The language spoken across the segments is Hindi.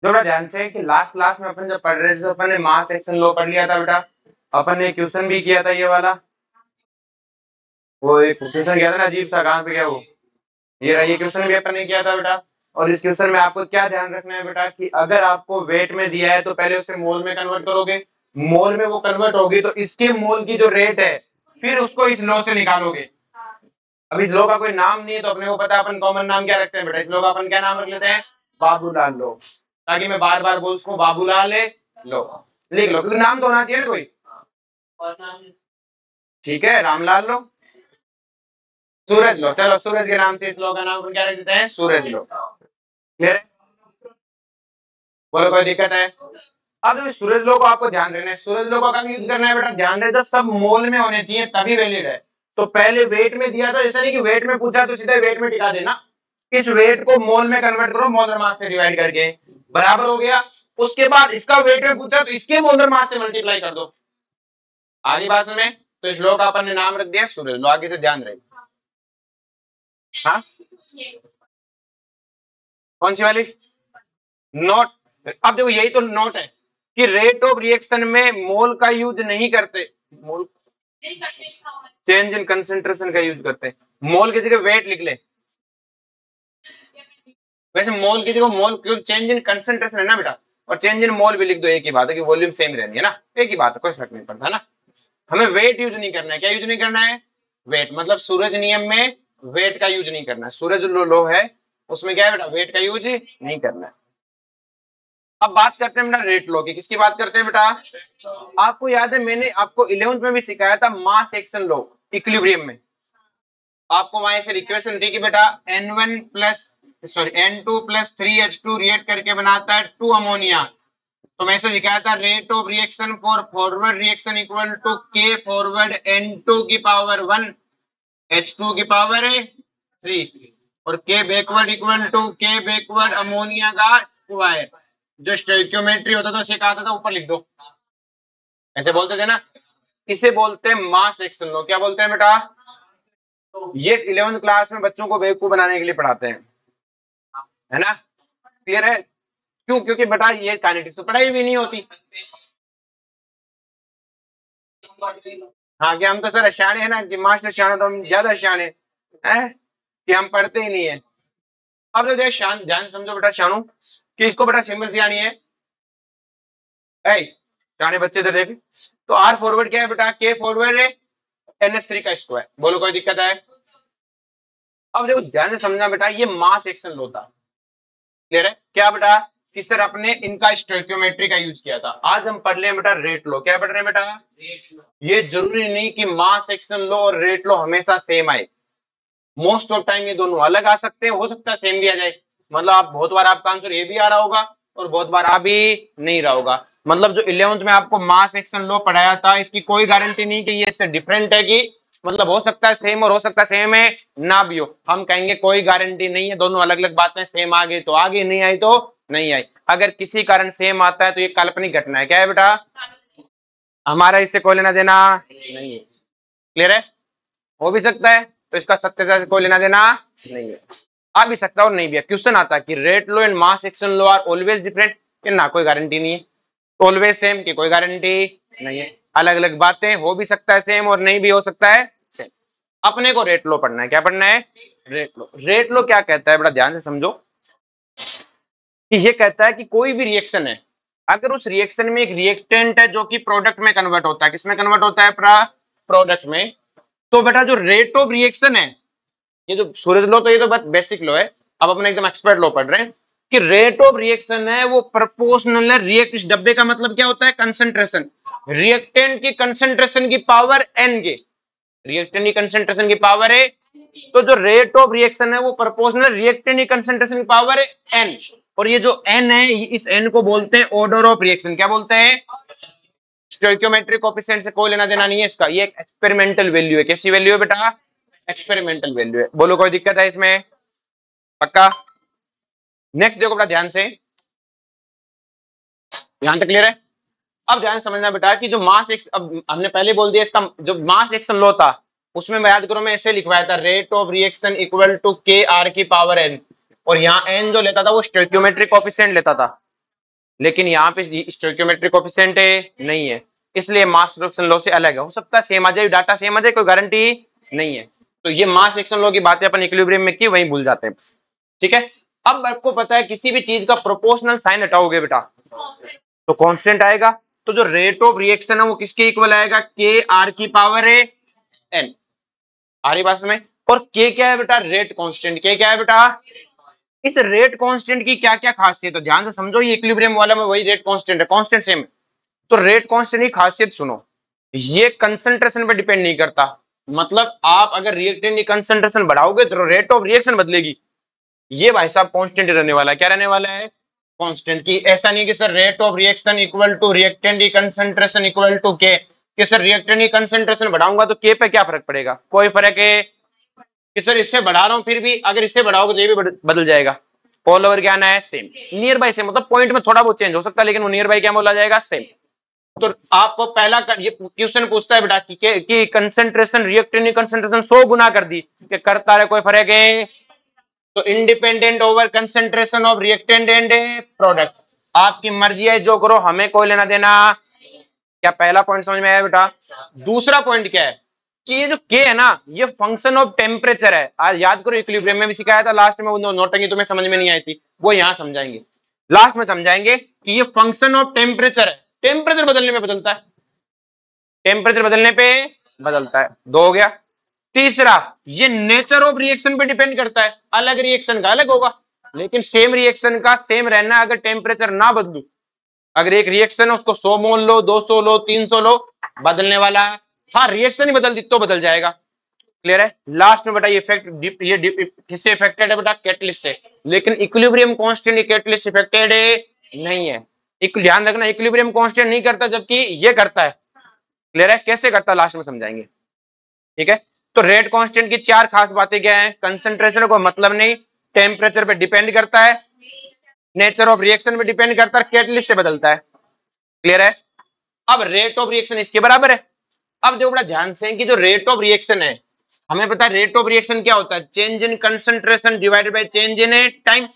थोड़ा ध्यान से कि लास्ट क्लास में अपन जब पढ़ रहे थे तो अपन ने मास एक्शन लॉ पढ़ लिया था बेटा। अपन ने क्वेश्चन भी किया था ये वाला, वो एक क्वेश्चन किया था ना अजीब सा, कहाँ पे गया वो, ये रहा, ये क्वेश्चन भी अपन ने किया था बेटा। और इस क्वेश्चन में आपको क्या ध्यान रखना है बेटा कि अगर आपको वेट में दिया है तो पहले उसे मोल में कन्वर्ट करोगे, मोल में वो कन्वर्ट होगी तो इसके मोल की जो रेट है फिर उसको इस लॉ से निकालोगे। अब इस लॉ का कोई नाम नहीं है तो अपने को पता है अपन कॉमन नाम क्या रखते हैं बेटा, इस लॉ का अपन क्या नाम रख लेते हैं, बाबूलाल लॉ, ताकि मैं बार बार बोल उसको बाबूलाल लो, लिख लो क्योंकि नाम तो होना चाहिए ना कोई। ठीक है, रामलाल लो, सूरज लो, चलो सूरज के नाम से इस लो का नाम अपन क्या रख देते हैं, सूरज लो। क्लियर है, बोलो कोई दिक्कत है। अब जो सूरज लो को आपको ध्यान रखना है, सूरज लो का कब यूज करना है बेटा, ध्यान दे जब सब मोल में होने चाहिए तभी वैलिड है। तो पहले वेट में दिया था, ऐसा नहीं कि वेट में पूछा तो सीधा वेट में टिका देना, इस वेट को मोल में कन्वर्ट करो, मोलर मास से डिवाइड करके बराबर हो गया। उसके बाद इसका वेट में पूछा तो इसके मोलर मास से मल्टीप्लाई कर दो, आगे बात में। तो इस लो का अपन ने नाम रख दिया सूरज लो, आगे से ध्यान रहे। हाँ, कौन सी वाली, नोट। अब देखो यही तो नोट है कि रेट ऑफ रिएक्शन में मोल का यूज नहीं करते, मोल चेंज इन कंसेंट्रेशन का यूज करते हैं, मोल की जगह वेट लिख ले। वैसे मोल की जगह मोल क्यों, चेंज इन कंसेंट्रेशन है ना बेटा, और चेंज इन मोल भी लिख दो, एक ही बात है कि वॉल्यूम सेम रहनी है ना, एक ही बात है, कोई फर्क नहीं पड़ता ना। हमें वेट यूज नहीं करना है, क्या यूज नहीं करना है, वेट, मतलब सूरज नियम में वेट का यूज नहीं करना है, सूरज लो है उसमें क्या है बेटा, वेट का यूज नहीं करना है। अब बात करते हैं बेटा रेट लॉ की, किसकी बात करते हैं बेटा, आपको याद है मैंने आपको 11th में भी सिखाया था मास एक्शन लॉ इक्विलिब्रियम में, आपको वहां से इक्वेशन दी कि बेटा N1 plus sorry N2 plus 3H2 react करके बनाता है 2 अमोनिया। तो मैं ऐसे दिखाया था rate of reaction for forward reaction equal to K forward N2 की पावर 1 H2 की पावर 3 और K backward equal to K backward ammonia का स्क्वायर। जो स्टोइकियोमेट्री होता था उसे कहा था ऊपर लिख दो, ऐसे बोलते थे ना, इसे बोलते हैं मास एक्शन लॉ। क्या बोलते हैं बेटा, ये 11th क्लास में बच्चों को बेवकूफ बनाने के लिए पढ़ाते हैं, है ना, क्लियर है। क्यों, क्योंकि बेटा ये काइनेटिक्स तो पढ़ाई भी नहीं होती। हाँ, कि हम तो सर शाणे है ना, कि मास्टर शाणे तो हम ज्यादा शाणे हैं कि हम पढ़ते ही नहीं है। अब तो देख शान, ध्यान से समझो बेटा शानू, कि इसको बेटा सिंबल से आनी है, शाणे बच्चे तो देख। तो आर फॉरवर्ड क्या है बेटा, के फॉरवर्ड है NH3 का स्क्वायर, बोलो कोई दिक्कत है। अब देखो ध्यान से समझना बेटा, ये मास एक्शन लो था, क्लियर है क्या बेटा, कि सर अपने इनका स्टोइकियोमेट्री का यूज किया था। आज हम पढ़ रहे हैं बेटा रेट लो, क्या पढ़ रहे हैं बेटा, ये जरूरी नहीं कि मास एक्शन लो और रेट लो हमेशा सेम आए, मोस्ट ऑफ टाइम ये दोनों अलग आ सकते हैं, हो सकता है सेम भी आ जाए। मतलब आप बहुत बार आपका आंसर ये भी आ रहा होगा और बहुत बार आ भी नहीं रहा होगा। मतलब जो 11th में आपको मास एक्शन लो पढ़ाया था इसकी कोई गारंटी नहीं कि ये इससे डिफरेंट है, कि मतलब हो सकता है सेम और हो सकता है सेम है ना भी हो, हम कहेंगे कोई गारंटी नहीं है, दोनों अलग अलग बातें, सेम आ गई तो आ गई, नहीं आई तो नहीं आई। अगर किसी कारण सेम आता है तो ये काल्पनिक घटना है, क्या है बेटा, हमारा इससे कोई लेना देना नहीं है, क्लियर है। हो भी सकता है तो इसका सत्यता से कोई लेना देना नहीं है, आ भी सकता है और नहीं भी है। क्वेश्चन आता है कि rate law and mass action law are always different, कि ना कोई गारंटी नहीं है, ऑलवेज सेम की कोई गारंटी नहीं है, अलग अलग बातें, हो भी सकता है सेम और नहीं भी हो सकता है सेम। अपने को रेट लो पढ़ना है, क्या पढ़ना है, रेट लो। रेट लो क्या कहता है बड़ा ध्यान से समझो, कि ये कहता है कि कोई भी रिएक्शन है, अगर उस रिएक्शन में एक रिएक्टेंट है जो कि प्रोडक्ट में कन्वर्ट होता है, किसमें कन्वर्ट होता है, प्रोडक्ट में, तो बेटा जो रेट ऑफ रिएक्शन है, ये जो सूरज लो तो ये तो बस बेसिक लो है, अब अपने एकदम एक्सपर्ट लो पढ़ रहे हैं, कि रेट ऑफ रिएक्शन है वो प्रोपोर्शनल है रिएक्ट, इस डब्बे का मतलब क्या होता है, कंसंट्रेशन, रिएक्टेंट की कंसंट्रेशन की पावर n के, रिएक्टेंट की कंसंट्रेशन की पावर है, तो जो रेट ऑफ रिएक्शन है वो प्रोपोर्शनल रिएक्टेंट की कंसंट्रेशन की पावर है n, और ये जो n है इस n को बोलते हैं ऑर्डर ऑफ रिएक्शन, क्या बोलते हैं, स्टोइकियोमेट्रिक कोएफिशिएंट से कोई लेना देना नहीं है इसका, ये एक एक्सपेरिमेंटल वैल्यू है, कैसी वैल्यू है बेटा, एक्सपेरिमेंटल वैल्यू है, बोलो कोई दिक्कत है इसमें, पक्का। नेक्स्ट देखो बेटा ध्यान से, यहां तक क्लियर है। अब ध्यान समझना बेटा कि जो मास एक्स, अब हमने पहले बोल दिया, इसका जो मास एक्शन लो था उसमें मैं याद करो मैं ऐसे लिखवाया था, rate of reaction equal to के आर की पावर n, और यहाँ n जो लेता था वो स्टोइकियोमेट्रिक कोएफिशिएंट लेता था, लेकिन यहाँ पे स्टोइकियोमेट्रिक कोएफिशिएंट नहीं है, इसलिए मास रिडक्शन लॉ से अलग है। हो सकता है सेम आ जाए, डाटा सेम आ जाए, कोई गारंटी नहीं है। तो ये मास रिडक्शन लॉ की बातें अपन इक्विलिब्रियम में की वहीं भूल जाते हैं। ठीक है, अब आपको पता है किसी भी चीज का प्रोपोर्शनल साइन हटाओगे बेटा तो कांस्टेंट आएगा। तो जो रेट ऑफ रिएक्शन है वो किसके इक्वल आएगा, के आर की पावर है एन। आ रही बात में। और के क्या है बेटा, रेट कांस्टेंट। के क्या है बेटा, इस रेट कांस्टेंट की क्या क्या खासियत है, तो ध्यान से समझो। ये इक्विलिब्रियम वाला में वही रेट कांस्टेंट है, कांस्टेंट सेम है। तो रेट कांस्टेंट की खासियत सुनो, ये कंसंट्रेशन पे डिपेंड नहीं करता। मतलब आप अगर रिएक्टेंट की कंसंट्रेशन बढ़ाओगे तो रेट ऑफ रिएक्शन बदलेगी। ये भाई साहब कांस्टेंट रहने वाला है। क्या रहने वाला है, कांस्टेंट। की ऐसा नहीं कि sir rate of reaction equal to reactant की कंसंट्रेशन इक्वल टू के, कि सर रिएक्टेंट की कंसंट्रेशन बढ़ाऊंगा तो के पे क्या फर्क पड़ेगा, कोई फर्क है कि सर इससे बढ़ा रहा हूं फिर भी अगर इससे बढ़ाओगे तो ये भी बदल जाएगा। ऑल ओवर क्या आना है, सेम। नियर बाय सेम, मतलब पॉइंट में थोड़ा बहुत चेंज हो सकता है लेकिन वो नियर बाय क्या बोला जाएगा, सेम। तो आपको पहला ये क्वेश्चन पूछता है बेटा कि कंसंट्रेशन रिएक्टेंट की कंसंट्रेशन 100 गुना कर दी, कि करता रहे कोई फर्क है। तो independent over concentration of reactant and product, आपकी मर्जी है जो करो, हमें कोई लेना देना। क्या पहला पॉइंट समझ में आया बेटा। दूसरा पॉइंट क्या है कि ये जो के है ना, ये फंक्शन ऑफ टेम्परेचर है। आज याद करो इक्विलिब्रियम में भी सिखाया था लास्ट में, वो नोटंगी तुम्हें समझ में नहीं आई थी, वो यहां समझाएंगे, लास्ट में समझाएंगे कि ये फंक्शन ऑफ टेम्परेचर है। टेम्परेचर बदलने में बदलता है, टेम्परेचर बदलने पे बदलता है। दो हो गया। तीसरा, ये नेचर ऑफ रिएक्शन पे डिपेंड करता है। अलग रिएक्शन का अलग होगा, लेकिन सेम रिएक्शन का सेम रहना अगर टेम्परेचर ना बदलू। अगर एक रिएक्शन है उसको 100 मोल लो, 200 लो, 300 लो, बदलने वाला है। हाँ, रिएक्शन ही बदल दी तो बदल जाएगा। क्लियर है। लास्ट में बेटा ये इफेक्ट, ये किससे इफेक्टेड है बेटा, कैटलिस्ट से। लेकिन इक्विलिब्रियम कांस्टेंट कैटलिस्ट इफेक्टेड नहीं है। ध्यान रखना, इक्विलिब्रियम कांस्टेंट नहीं करता जबकि ये करता है। क्लियर है, कैसे करता है लास्ट में समझाएंगे। ठीक है, तो रेट कांस्टेंट की चार खास बातें क्या है, कंसंट्रेशन को मतलब नहीं, टेम्परेचर पे डिपेंड करता है, नेचर ऑफ रिएक्शन पे डिपेंड करता है, कैटलिस्ट से बदलता है। क्लियर है। अब रेट ऑफ रिएक्शन इसके बराबर है। अब देखो बड़ा ध्यान से कि जो रेट ऑफ रिएक्शन है, हमें पता है रेट ऑफ रिएक्शन क्या होता है, change in concentration divided by change in time.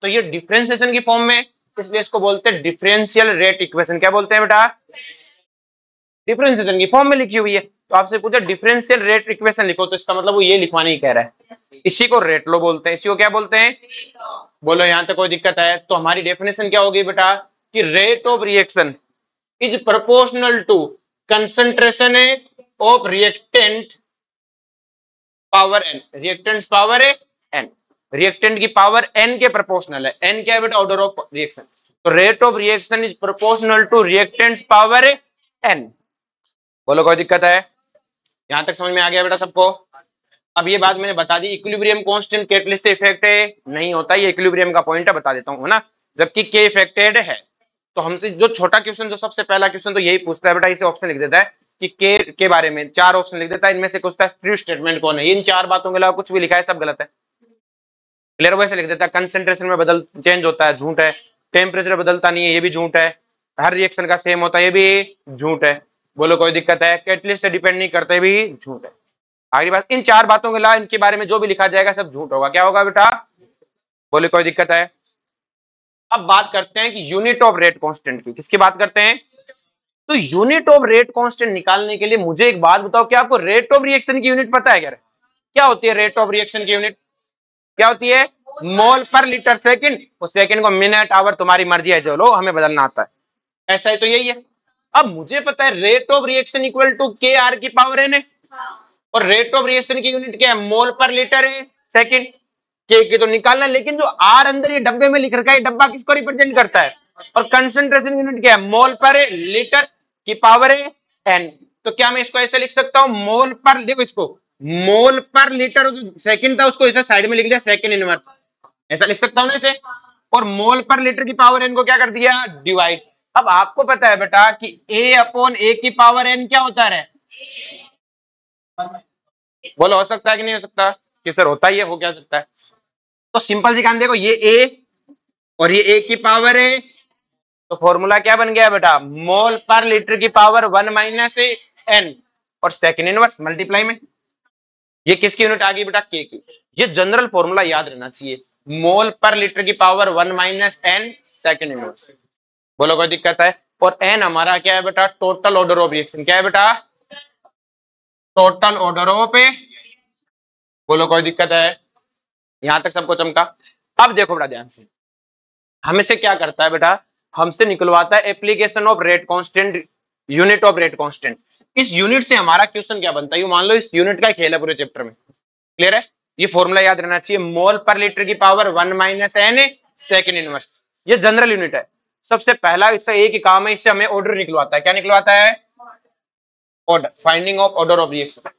तो ये डिफरेंशिएशन की फॉर्म में, इसलिए इसको बोलते हैं डिफरेंशियल रेट इक्वेशन। क्या बोलते हैं बेटा, डिफरेंशिएशन की फॉर्म में लिखी हुई है। तो आपसे पूछा डिफरेंशियल रेट इक्वेशन लिखो, तो इसका मतलब वो ये लिखवाने ही कह रहा है। इसी को रेट लो बोलते हैं। इसी को क्या बोलते हैं, बोलो यहां तक कोई दिक्कत है। तो हमारी डेफिनेशन क्या होगी बेटा कि rate of reaction is proportional to concentration of reactant power N. Reactants power है एन, रिएक्टेंट की पावर एन के प्रोपोर्शनल है। एन क्या है बेटा, ऑर्डर ऑफ रिएक्शन। तो rate of reaction is proportional to reactants power N. बोलो कोई दिक्कत है, यहां तक समझ में आ गया बेटा सबको। अब ये बात मैंने बता दी, इक्विलिब्रियम कांस्टेंट कैटलिस्ट से इफेक्ट नहीं होता, ये इक्विलिब्रियम का पॉइंट है, बता देता हूं, है ना। जबकि के इफेक्टेड है। तो हमसे जो छोटा क्वेश्चन, जो सबसे पहला क्वेश्चन तो यही पूछता है बेटा, इसे ऑप्शन लिख देता है कि के बारे में चार ऑप्शन लिख देता है, इनमें से पूछता है ट्रू स्टेटमेंट कौन है। इन चार बातों के अलावा कुछ भी लिखा है सब गलत है। क्लियर, वैसे लिख देता है कंसंट्रेशन में बदल चेंज होता है, झूठ है। टेम्परेचर बदलता नहीं है, ये भी झूठ है। हर रिएक्शन का सेम होता है, ये भी झूठ है। बोलो कोई दिक्कत है, कैटलिस्ट से डिपेंड नहीं करते, भी झूठ है। आगे बात, इन चार बातों के अलावा इनके बारे में जो भी लिखा जाएगा सब झूठ होगा। क्या होगा बेटा, बोले कोई दिक्कत है। अब बात करते हैं कि यूनिट ऑफ रेट कांस्टेंट की, किसकी बात करते हैं। तो यूनिट ऑफ रेट कांस्टेंट निकालने के लिए मुझे एक बात बताओ, क्या आपको रेट ऑफ रिएक्शन की यूनिट पता है क्या होती है रेट ऑफ रिएक्शन की यूनिट, क्या होती है, मोल पर लीटर सेकंड। उस सेकंड को मिनट आवर तुम्हारी मर्जी है, जो लो, हमें बदलना आता है। ऐसा ही तो यही है। अब मुझे पता है rate of reaction equal to के आर की पावर एन है, और रेट ऑफ रिएक्शन की यूनिट क्या है, मोल पर लीटर है सेकंड। के की तो निकालना, लेकिन जो आर अंदर ये डब्बे में लिख रखा है, डब्बा किसको रिप्रेजेंट करता है, और कंसंट्रेशन यूनिट क्या है, मोल पर लीटर की पावर है एन। तो क्या मैं इसको ऐसे लिख सकता हूं, मोल पर, देखो इसको मोल पर लीटर, सेकंड था उसको ऐसा साइड में लिख दिया सेकंड इनवर्स, ऐसा लिख सकता हूं ना इसे। और मोल पर लीटर की पावर एन को क्या कर दिया, डिवाइड। अब आपको पता है बेटा कि ए अपॉन ए की पावर एन क्या होता है, बोलो हो सकता है कि नहीं हो सकता, कि सर होता ही है, हो क्या सकता है। तो सिंपल सी काम देखो, ये ए और ये ए की पावर है, तो फॉर्मूला क्या बन गया बेटा, मोल पर लीटर की पावर 1 माइनस एन, और सेकंड इनवर्स मल्टीप्लाई में। ये किसकी यूनिट आ गई बेटा, के की। ये जनरल फॉर्मूला याद रहना चाहिए, मोल पर लीटर की power 1 minus N second inverse. बोलो कोई दिक्कत है? और एन हमारा क्या है बेटा? Total order of reaction. क्या है बेटा? Total order of. बोलो कोई दिक्कत है? यहां तक सबको चमका? अब देखो बड़ा ध्यान से, हमसे क्या करता है बेटा? हमसे निकलवाता है application of rate constant, unit of rate constant. इस यूनिट से हमारा क्वेश्चन क्या बनता है? यू मान लो इस यूनिट का खेल है पूरे चैप्टर में। क्लियर है? ये फॉर्मूला याद रहना चाहिए, मोल पर लीटर की power 1 minus n second inverse. ये जनरल यूनिट है। सबसे पहला इससे एक ही काम है, इससे हमें ऑर्डर निकलवाता है। क्या निकलवाता है? Order, finding of order of reaction.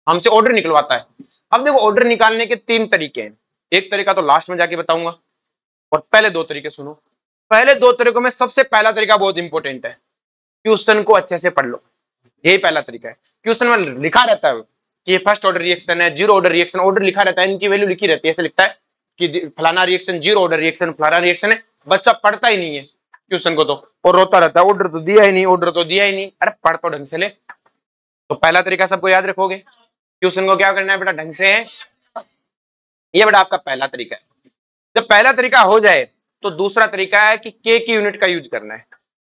हमसे ऑर्डर निकलवाता है। अब देखो ऑर्डर निकालने के तीन तरीके हैं। एक तरीका तो लास्ट में जाके बताऊंगा, और पहले दो तरीके सुनो। पहले दो तरीकों में सबसे पहला तरीका बहुत इंपॉर्टेंट है, क्वेश्चन को अच्छे से पढ़ लो। यही पहला तरीका है। क्वेश्चन में लिखा रहता है कि फर्स्ट ऑर्डर रिएक्शन है, जीरो ऑर्डर रिएक्शन, ऑर्डर लिखा रहता है, इनकी वैल्यू लिखी रहती है। ऐसे लिखता है कि फलाना रिएक्शन जीरो ऑर्डर रिएक्शन, फलाना रिएक्शन है। बच्चा पढ़ता ही नहीं है क्वेश्चन को तो, और रोता रहता है, ऑर्डर तो दिया ही नहीं, ऑर्डर तो दिया ही नहीं। अरे पढ़ तो ढंग से ले। तो पहला तरीका सबको याद रखोगे, क्वेश्चन को क्या करना है बेटा? ढंग से। ये बेटा आपका पहला तरीका है। जब पहला तरीका हो जाए तो दूसरा तरीका है कि के की यूनिट का यूज करना है।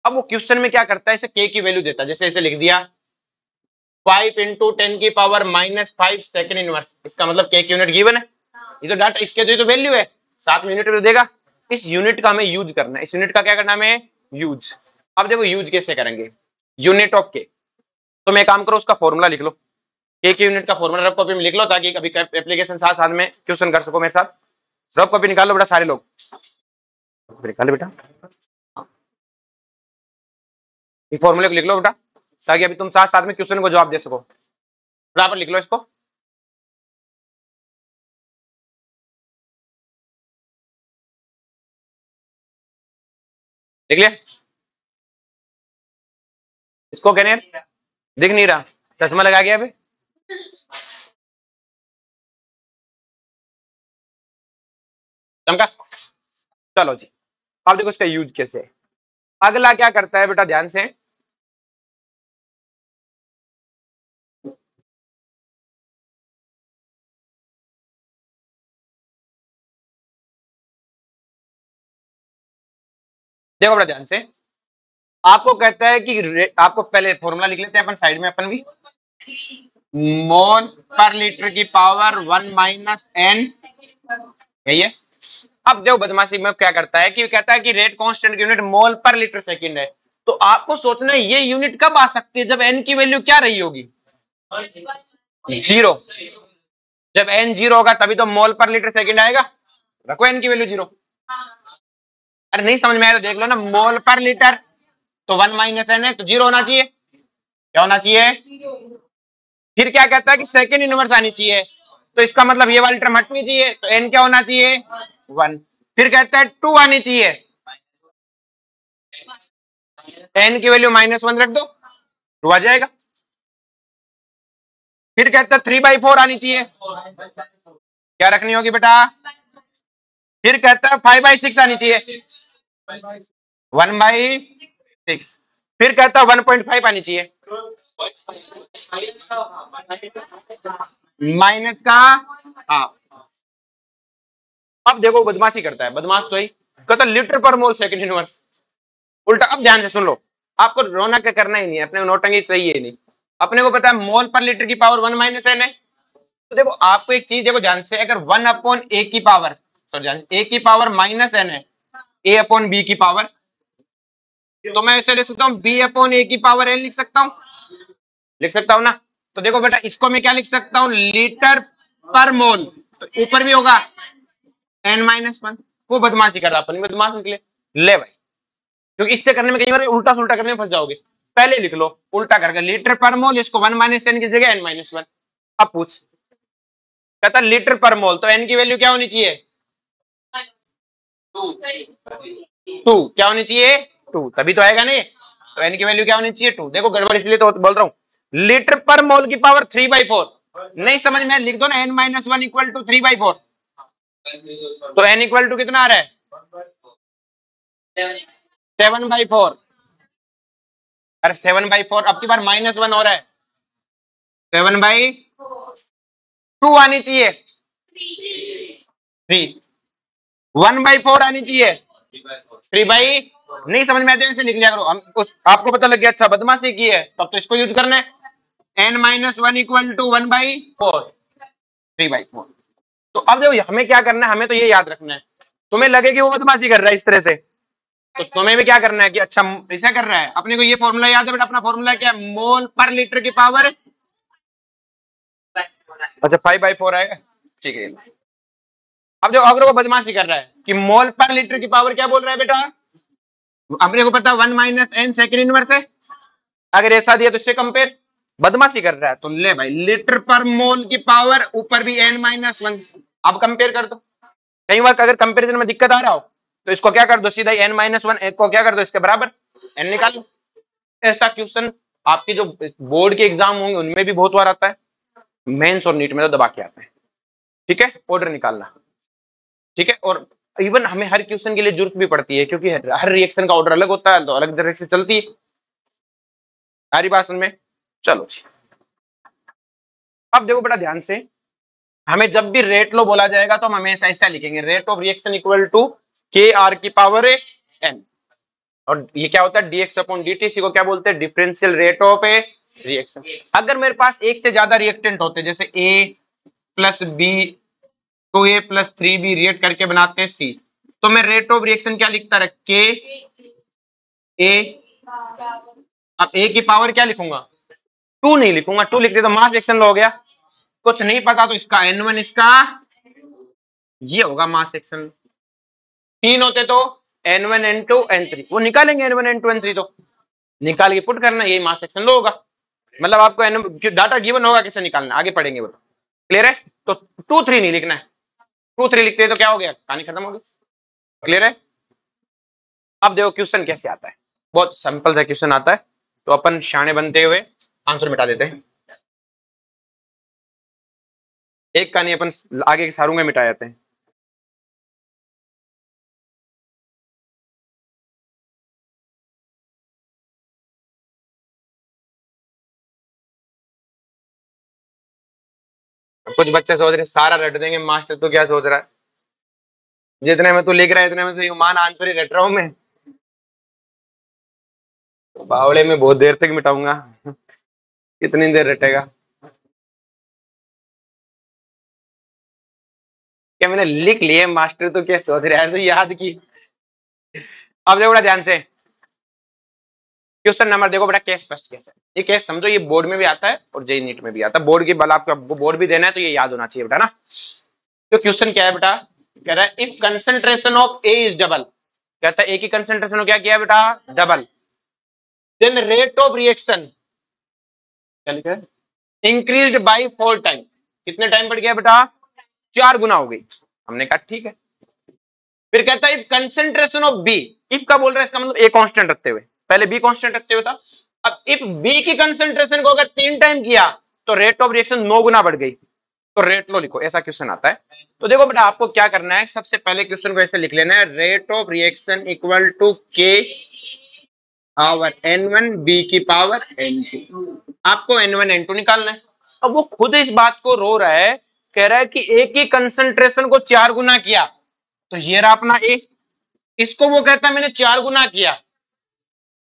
अब वो क्वेश्चन में क्या करता है? इसे के की वैल्यू देता है। जैसे इसे लिख दिया 5 इंटू 10 की पावर माइनस 5 सेकेंड इनवर्स। इसका मतलब के की यूनिट गिवन है। ये तो डाटा, इसके तो ये तो वैल्यू है, साथ में यूनिट देगा। इस यूनिट का हमें यूज करना है। इस यूनिट का क्या करना है हमें? यूज। अब देखो यूज कैसे करेंगे? यूनिट ऑफ के। तो मैं काम करो, उसका फॉर्मूला लिख लो। के की यूनिट का फॉर्मूला रफ कॉपी में लिख लो, ताकि कभी एप्लीकेशन साथ साथ में क्वेश्चन कर सको मेरे साथ। रफ कॉपी निकाल लो बेटा सारे लोग, निकाल बेटा, ये फॉर्मूले को लिख लो बेटा, ताकि अभी तुम साथ साथ में क्वेश्चन को जवाब दे सको। बराबर लिख लो इसको। लिख लिया? इसको कहने दिख नहीं रहा, चश्मा लगा गया अभी। चमका? चलो जी, अब देखो इसका यूज कैसे है। अगला क्या करता है बेटा? ध्यान से, देखो बेटा ध्यान से। आपको कहता है कि आपको पहले फॉर्मूला लिख लेते हैं अपन साइड में, अपन भी मोल पर लीटर की पावर 1 माइनस एन, यही है। अब देखो बदमाशी में क्या करता है कि कहता है कि रेट कांस्टेंट की यूनिट मोल पर लीटर सेकंड है। तो आपको सोचना है ये यूनिट कब आ सकती है? जब एन की वैल्यू क्या रही होगी? जीरो। जब एन जीरो होगा तभी तो मोल पर लीटर सेकंड आएगा। रखो एन की वैल्यू जीरो। अरे नहीं समझ में आया तो देख लो ना, मोल पर लीटर तो 1 माइनस एन है, तो जीरो होना चाहिए। क्या होना चाहिए? फिर क्या कहता है कि सेकंड इनवर्स आनी चाहिए, तो इसका मतलब ये वाली टर्म हटनी चाहिए, तो एन क्या होना चाहिए? 1। फिर कहता है 2 आनी चाहिए, एन की वैल्यू -1 रख दो, 2 आ जाएगा। फिर कहता है 3/4 आनी चाहिए, क्या रखनी होगी बेटा? फिर कहता है 5/6 आनी चाहिए, 1/6। फिर कहता है 1.5 आनी चाहिए, माइनस का हाफ। अब देखो बदमाशी करता है, बदमाश तो ही कहता लीटर पर मोल सेकंड इनवर्स, उल्टा। अब ध्यान से सुन लो, आपको रोना क्या करना ही नहीं है, अपने को नोटंगी चाहिए ही नहीं। अपने को पता है मोल पर लीटर की पावर 1 माइनस एन है। तो देखो आपको एक चीज देखो ध्यान से, अगर 1/a की पावर, सॉरी ध्यान, a की पावर -n है, a/b की पावर, तो मैं इसे लिख सकता हूँ b/a की पावर n लिख सकता हूँ, लिख सकता हूँ ना? तो देखो बेटा इसको मैं क्या लिख सकता हूँ? लीटर पर मोल। तो ऊपर भी होगा n-1। वो बदमाशी कर रहा, अपन बदमाश निकले। ले भाई, क्योंकि इससे करने में कई बार उल्टा सुल्टा करने में फंस जाओगे। पहले लिख लो उल्टा करके, लीटर पर मोल, इसको 1 माइनस एन की जगह n-1। अब पूछ, कहता लीटर पर मोल, तो एन की वैल्यू क्या होनी चाहिए? 2। क्या होनी चाहिए? 2, तभी तो आएगा नहीं। तो एन की वैल्यू क्या होनी चाहिए? 2। देखो गड़बड़ इसलिए तो बोल रहा हूँ, लीटर पर मोल की पावर 3/4। नहीं समझ में, लिख दो ना n-1 इक्वल टू 3/4। तो n इक्वल टू कितना आ रहा है? 7/4। अरे 7/4, अब की बार -1 हो रहा है, 7/2 आनी चाहिए, 3। 1/4 आनी चाहिए, 3/, नहीं समझ में आते ऐसे लिख लिया करो। आपको पता लग गया अच्छा बदमाशी की है तब तो इसको यूज करना है। n-1 equal to 1/4, 3/4। तो अब देखो हमें क्या करना है, हमें तो ये याद रखना है। तुम्हें लगे कि वो बदमाशी कर रहा है इस तरह से, तो तुम्हें भी क्या करना है कि अच्छा ऐसा कर रहा है। अपने को ये फॉर्मूला याद है बेटा, अपना फॉर्मूला क्या है, मोल पर लीटर की पावर। अच्छा 5/4 आएगा, ठीक है। अब जो अगर वो बदमाशी कर रहा है कि मोल पर लीटर की पावर क्या बोल रहा है बेटा, अपने को पता 1 - n सेकेंड इनवर्स है। अगर ऐसा दिया तो इससे कंपेयर, बदमाशी कर रहा है तो ले भाई लीटर पर मोल की पावर ऊपर भी n-1। अब कंपेयर कर दो। कई बार अगर कंपैरिजन में दिक्कत आ रहा हो तो इसको क्या कर दो, सीधा n-1 एक को क्या कर दो इसके बराबर n निकाल लो। ऐसा क्वेश्चन आपके जो बोर्ड के एग्जाम होंगे उनमें भी बहुत बार आता है, मेंस और नीट में तो दबा के आता है। ठीक है, ऑर्डर निकालना। ठीक है, और इवन हमें हर क्वेश्चन के लिए जरूरत भी पड़ती है क्योंकि हर रिएक्शन का ऑर्डर अलग होता है तो अलग तरह से चलती है। सारी बात समझ में, चलो जी। अब देखो बेटा ध्यान से, हमें जब भी रेट लो बोला जाएगा तो हम हमेशा ऐसा लिखेंगे, rate of reaction equal to के आर की पावर एन। और ये क्या होता है, dx अपॉन dt, इसी को क्या बोलते हैं, differential rate of A reaction. अगर मेरे पास एक से ज्यादा रिएक्टेंट होते जैसे a plus B, 2a plus 3b react करके बनाते हैं c, तो मैं रेट ऑफ रिएक्शन क्या लिखता रह, के ए। अब a की पावर क्या लिखूंगा, 2 नहीं लिखूंगा, 2 लिख दे तो मास रिएक्शन लो हो गया। कुछ नहीं पता तो इसका n1, इसका ये होगा मास रिएक्शन। 3 होते तो n1 n2 n3, वो निकालेंगे n1 n2 n3, तो निकाल के पुट करना, यही मास सेक्शन लो होगा। मतलब आपको डाटा गिवन होगा कैसे निकालना, आगे पढ़ेंगे वो। क्लियर है, तो 2 3 नहीं लिखना है, 2 3 लिखते हैं तो क्या हो गया, कहानी खत्म होगी। क्लियर है। अब देखो क्वेश्चन कैसे आता है, बहुत सिंपल सा क्वेश्चन आता है, तो अपन शाणे बनते हुए आंसर मिटा देते हैं। एक कहानी अपन आगे के सारों में मिटा जाते हैं। कुछ बच्चे सोच रहे सारा रट देंगे, मास्टर तो क्या सोच रहा है, जितने में तू लिख रहा है इतने में तो मान आंसर ही रट रहा हूं मैं, बावड़े में बहुत देर तक मिटाऊंगा। कितनी देर रटेगा, क्या मैंने लिख लिए, मास्टर तो क्या सोच रहा है, तो याद की। अब देखो बड़ा ध्यान से क्वेश्चन नंबर, देखो बेटा केस फर्स्ट केस है, ये केस समझो, ये बोर्ड में भी आता है और जेई नीट में भी आता है, बोर्ड के बल आपको बोर्ड भी देना है तो ये याद होना चाहिए बेटा ना। तो क्वेश्चन क्या है बेटा, कह रहा है if concentration of A is double, कहता है ए की कंसंट्रेशन क्या किया बेटा, double, then rate of reaction क्या लिखा है, इंक्रीज्ड बाय 4 टाइम, कितने टाइम बढ़ गया बेटा, 4 गुना हो गई। हमने कहा ठीक है। फिर कहता है if concentration of B, if का बोल रहा है इसका मतलब ए कांस्टेंट रखते हुए, पहले बी कांस्टेंट रखते हुए था। अब इफ बी की कंसंट्रेशन को अगर 3 टाइम किया तो रेट ऑफ रिएक्शन 9 गुना बढ़ गई, तो रेट लो लिखो, ऐसा क्वेश्चन आता है। तो देखो बेटा आपको क्या करना है, सबसे पहले क्वेश्चन को ऐसे लिख लेना है, rate of reaction equal to k power n1 B की पावर n2, आपको n1 n2 निकालना है। अब वो खुद इस बात को रो रहा है, कह रहा है कि ए की कंसंट्रेशन को 4 गुना किया, तो ये रहा अपना ए, इसको वो कहता है मैंने 4 गुना किया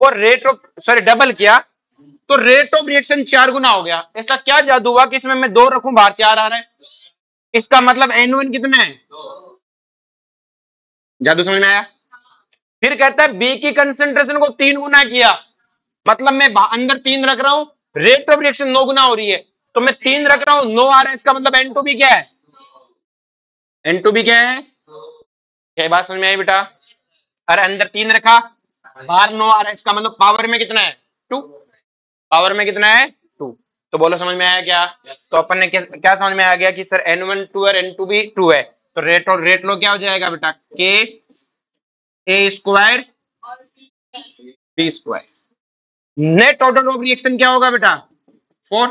और रेट ऑफ सॉरी डबल किया, तो रेट ऑफ रिएक्शन 4 गुना हो गया। ऐसा क्या जादू हुआ कि इसमें मैं 2 रखूं बाहर 4 आ रहा है, इसका मतलब n1 कितना है, जादू समझ में आया। फिर कहता है बी की कंसंट्रेशन को 3 गुना किया, मतलब मैं अंदर 3 रख रहा हूं, रेट ऑफ रिएक्शन 9 गुना हो रही है, तो मैं 3 रख रहा हूं 9 आ रहा है, इसका मतलब n2 भी क्या है, n2 भी क्या है, क्या बात समझ में आई बेटा। अरे अंदर 3 रखा बाहर 9 आ रहा है, इसका मतलब पावर में कितना है 2, पावर में कितना है 2। तो बोलो समझ में आया क्या, तो अपन ने क्या समझ में आ गया कि सर n1 2 और n2 भी 2 है, तो रेट लो क्या हो जाएगा बेटा, K A square B square. Net total of reaction क्या होगा बेटा 4,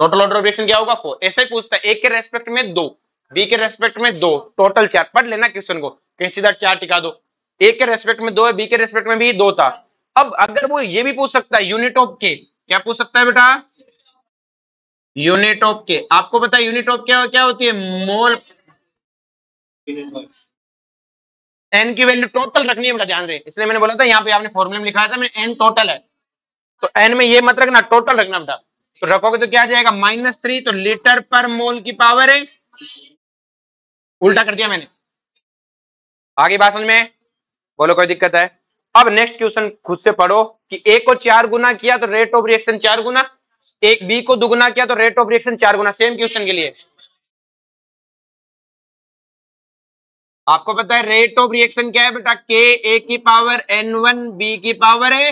टोटल ऑर्डर ऑफ रिएक्शन क्या होगा 4। ऐसे ही पूछता है, एक के रेस्पेक्ट में 2, बी के रेस्पेक्ट में 2, टोटल 4, पढ़ लेना क्वेश्चन को, कहीं सीधा 4 टिका दो, एक के रेस्पेक्ट में 2 है, बी के रेस्पेक्ट में भी 2 था। अब अगर वो ये भी पूछ सकता है यूनिट ऑफ के, क्या पूछ सकता है बेटा, यूनिट ऑफ के, आपको पता है यूनिट ऑफ क्या क्या होती है, मोल, एन की वैल्यू टोटल रखनी है बेटा, ध्यान रहे, इसलिए मैंने बोला था यहाँ पे आपने फॉर्मूला में लिखा था मैंने एन टोटल है, तो एन में ये मत रखना, टोटल रखना बेटा। तो रखोगे तो क्या आ जाएगा -3, तो लीटर पर मोल की पावर है, उल्टा कर दिया मैंने। आगे बात समझ में, बोलो कोई दिक्कत है? अब नेक्स्ट क्वेश्चन खुद से पढ़ो कि ए को 4 गुना किया तो रेट ऑफ रिएक्शन 4 गुना, एक बी को दुगुना किया तो rate of reaction 4 Guna. Same question के लिए आपको पता है रेट ऑफ रिएक्शन क्या है बेटा, के ए की पावर n1 बी की पावर है।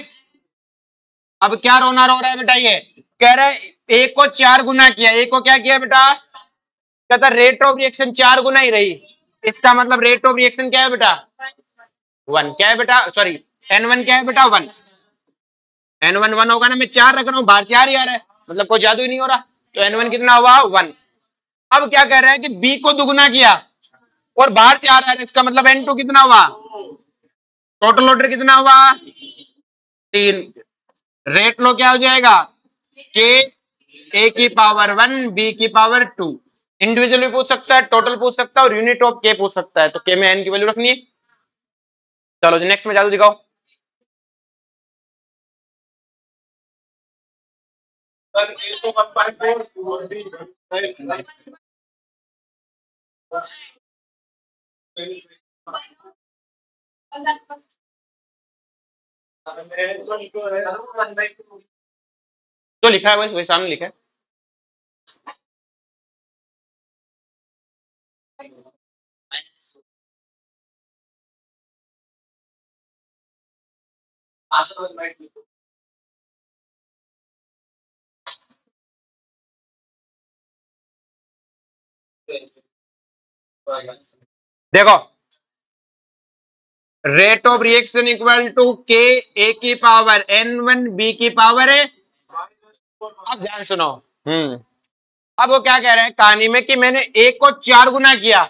अब क्या रोना रो रहा है बेटा, ये कह रहा है ए को 4 गुना किया, ए को क्या किया बेटा, कहता रेट ऑफ रिएक्शन 4 गुना ही रही, इसका मतलब रेट ऑफ रिएक्शन क्या है बेटा 1, क्या है बेटा, सॉरी n1 क्या है बेटा 1, n1 1 होगा ना, मैं 4 रख रहा हूं, बाहर 4 ही आ रहा है, मतलब कोई जादू ही नहीं हो रहा, तो n1 कितना हुआ 1। अब क्या कह रहा है कि b को दुगुना किया और बाहर 4 आ रहा है, इसका मतलब n2 कितना हुआ, टोटल ऑर्डर कितना हुआ 3। रेट लो क्या हो जाएगा, के ए की पावर 1 बी की पावर 2, इंडिविजुअल भी पूछ सकता है, टोटल पूछ सकता है और यूनिट ऑफ के पूछ सकता है, तो के में एन की वैल्यू रखनी है। चलो जी नेक्स्ट में जादू दिखाओ। तो लिखा है वही सामने लिखा है। देखो rate of reaction equal to k A की पावर n1 बी की पावर है। अब ध्यान सुनो, अब वो क्या कह रहे हैं कहानी में कि मैंने ए को 4 गुना किया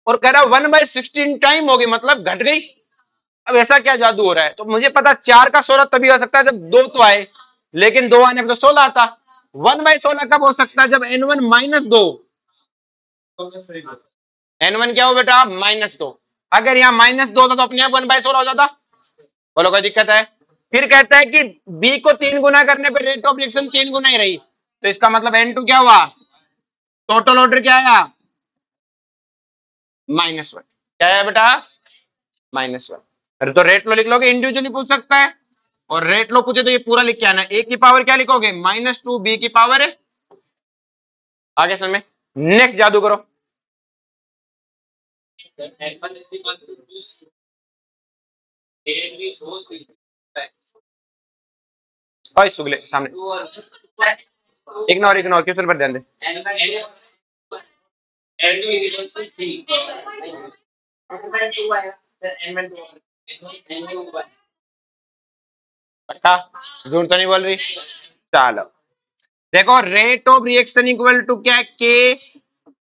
और कह रहा 1/16 टाइम हो गई, मतलब घट गई। अब ऐसा क्या जादू हो रहा है, तो मुझे पता 4 का 16 तभी हो सकता है जब 2 तो आए, लेकिन 2 आने पर तो 16 आता। 1/16 कब हो सकता है, जब n1 -2, n1 क्या हो बेटा -2, अगर यहाँ -2 होता तो अपने आप 1/16 हो जाता। बोलो कोई दिक्कत है? फिर कहता है कि b को 3 गुना करने पर रेट ऑफ रिएक्शन 3 गुना ही रही, तो इसका मतलब n2 क्या हुआ, टोटल ऑर्डर क्या आया -1, क्या है बेटा -1। अरे तो रेट लो लिख लोगे, इंडिविजुअली पूछ सकता है, और रेट लो पूछे तो ये पूरा लिख के आना, ए की पावर क्या लिखोगे -2 बी की पावर है। आगे समझ में, नेक्स्ट जादू करो। ओए सुगले सामने, इग्नोर इग्नोर, क्वेश्चन पर ध्यान दे। पक्का, झूठ तो नहीं बोल रही? चलो देखो rate of reaction equal to क्या, के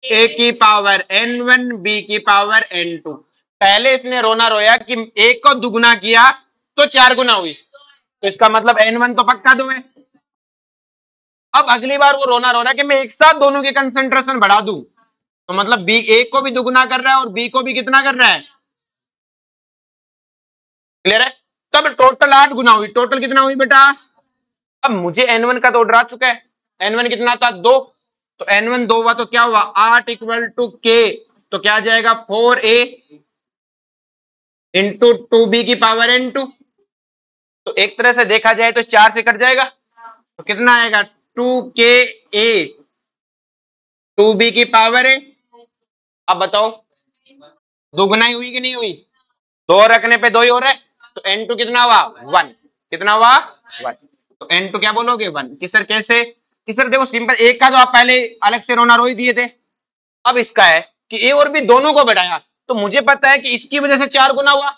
ए की पावर n1 बी की पावर n2। पहले इसने रोना रोया कि एक को दुगुना किया तो 4 गुना हुई, तो इसका मतलब n1 तो पक्का 2 है। अब अगली बार वो रोना रो रहा है कि मैं एक साथ दोनों की कंसेंट्रेशन बढ़ा दूं, तो मतलब बी एक को भी दुगुना कर रहा है और बी को भी कितना कर रहा है, क्लियर है? तब टोटल 8 गुना हुई, टोटल कितना हुई बेटा, अब मुझे n1 का तो ऑर्डर आ चुका है, n1 कितना था 2, तो n1 2 हुआ तो क्या हुआ 8 इक्वल टू के, तो क्या आ जाएगा 4a इंटू 2b की पावर n2। तो एक तरह से देखा जाए तो 4 से कट जाएगा, तो कितना आएगा 2ka 2b की पावर है। अब बताओ दोगुना ही हुई कि नहीं हुई, 2 रखने पे 2 ही हो रहा है, तो n2 कितना हुआ 1, कितना हुआ 1, तो n2 क्या बोलोगे 1 कि सर कैसे, कि सर देखो सिंपल, एक का तो आप पहले अलग से रोना रो ही दिए थे, अब इसका है कि ए और बी दोनों को बढ़ाया, तो मुझे पता है कि इसकी वजह से 4 गुना हुआ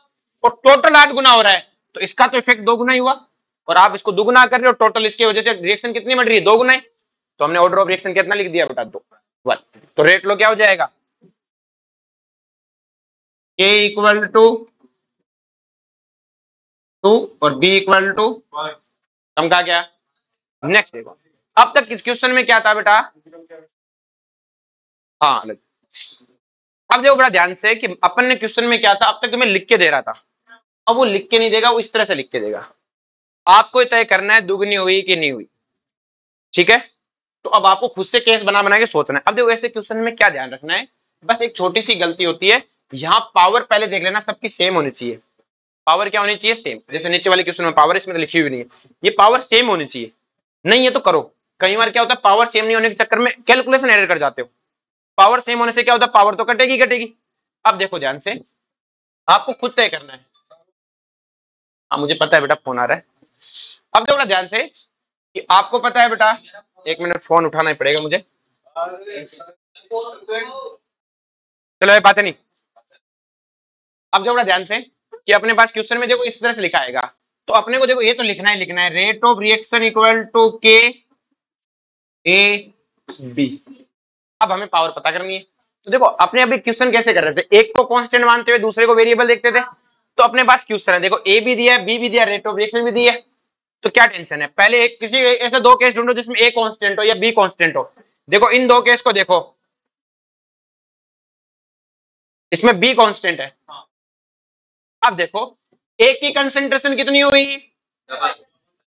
और टोटल 8 गुना हो रहा है, तो इसका तो इफेक्ट 2 गुना ही हुआ, और आप इसको दुगुना कर रहे हो, टोटल इसकी वजह से रिएक्शन कितनी बढ़ रही है 2 गुना ही, तो हमने ऑर्डर ऑफ रिएक्शन कितना लिख दिया बेटा 2 1। तो रेट लो क्या हो जाएगा, ए इक्वल टू 2 और बी इक्वल टू, हम कहा क्या, नेक्स्ट देखो। अब तक इस क्वेश्चन में क्या था बेटा, हाँ अब देखो बड़ा ध्यान से कि अपन ने क्वेश्चन में क्या था, अब तक तुम्हें लिख के दे रहा था, अब वो लिख के नहीं देगा, वो इस तरह से लिख के देगा। आपको तय करना है दुगनी हुई कि नहीं हुई, ठीक है। तो अब आपको खुद से केस बना के सोचना है। अब देखो ऐसे क्वेश्चन में क्या ध्यान रखना है, बस एक छोटी सी गलती होती है, यहाँ पावर पहले देख लेना सबकी सेम होनी चाहिए। पावर क्या होनी चाहिए, सेम। जैसे नीचे वाले क्वेश्चन में पावर इसमें तो लिखी हुई नहीं है, ये पावर सेम होनी चाहिए, नहीं है तो करो। कई बार क्या होता है पावर सेम नहीं होने के चक्कर में कैलकुलेशन एरर कर जाते हो। पावर सेम होने से क्या होता है, पावर तो कटेगी कटेगी। अब देखो ध्यान से, आपको खुद तय करना है। हाँ मुझे पता है बेटा फोन आ रहा है। अब देखो ध्यान से कि आपको पता है बेटा, एक मिनट फोन उठाना ही पड़ेगा मुझे, चलो ये बातें नहीं। अब देखो ध्यान से कि अपने पास क्वेश्चन में देखो इस तरह से लिखा आएगा, तो अपने को देखो ये तो लिखना है rate of reaction equal to k A B. अब हमें पावर पता करनी है। तो देखो अपने अभी क्वेश्चन कैसे कर रहे थे, एक को कांस्टेंट मानते हुए दूसरे को वेरिएबल देखते थे। तो अपने पास क्वेश्चन है, देखो ए भी दिया है, बी भी दिया है, रेट ऑफ रिएक्शन भी दी है। तो क्या टेंशन है, पहले एक किसी ऐसे दो केस ढूंढो जिसमें ए कांस्टेंट हो या बी कांस्टेंट हो। देखो इन दो केस को देखो, इसमें बी कांस्टेंट है। अब देखो ए की कंसेंट्रेशन कितनी हुई,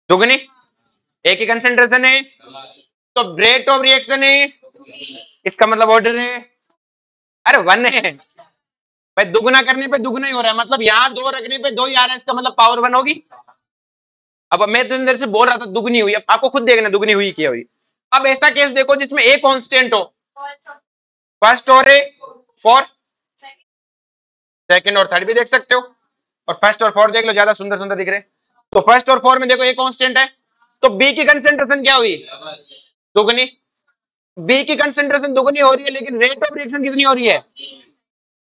दुगनी। ए की कंसेंट्रेशन है तो रेट ऑफ रिएक्शन है, इसका मतलब ऑर्डर है, अरे वन है भाई, दुगना करने पे दुगना ही हो रहा है, मतलब यहाँ दो रखने पे दो ही आ रहा है, इसका मतलब पावर वन होगी। अब मैं तो अंदर से बोल रहा था दुगनी हुई, अब आपको खुद देखना दुगनी हुई क्या हुई। अब ऐसा केस देखो जिसमें ए कांस्टेंट हो, फर्स्ट और ए फोर, सेकंड और थर्ड भी देख सकते हो, और फर्स्ट और फोर्थ देख लो, ज्यादा सुंदर सुंदर दिख रहे। तो फर्स्ट और फोर में देखो ए कांस्टेंट है, तो बी की कंसेंट्रेशन क्या हुई, दुगनी। बी की कंसेंट्रेशन दुगनी हो रही है, लेकिन रेट ऑफ रिएक्शन कितनी हो रही है,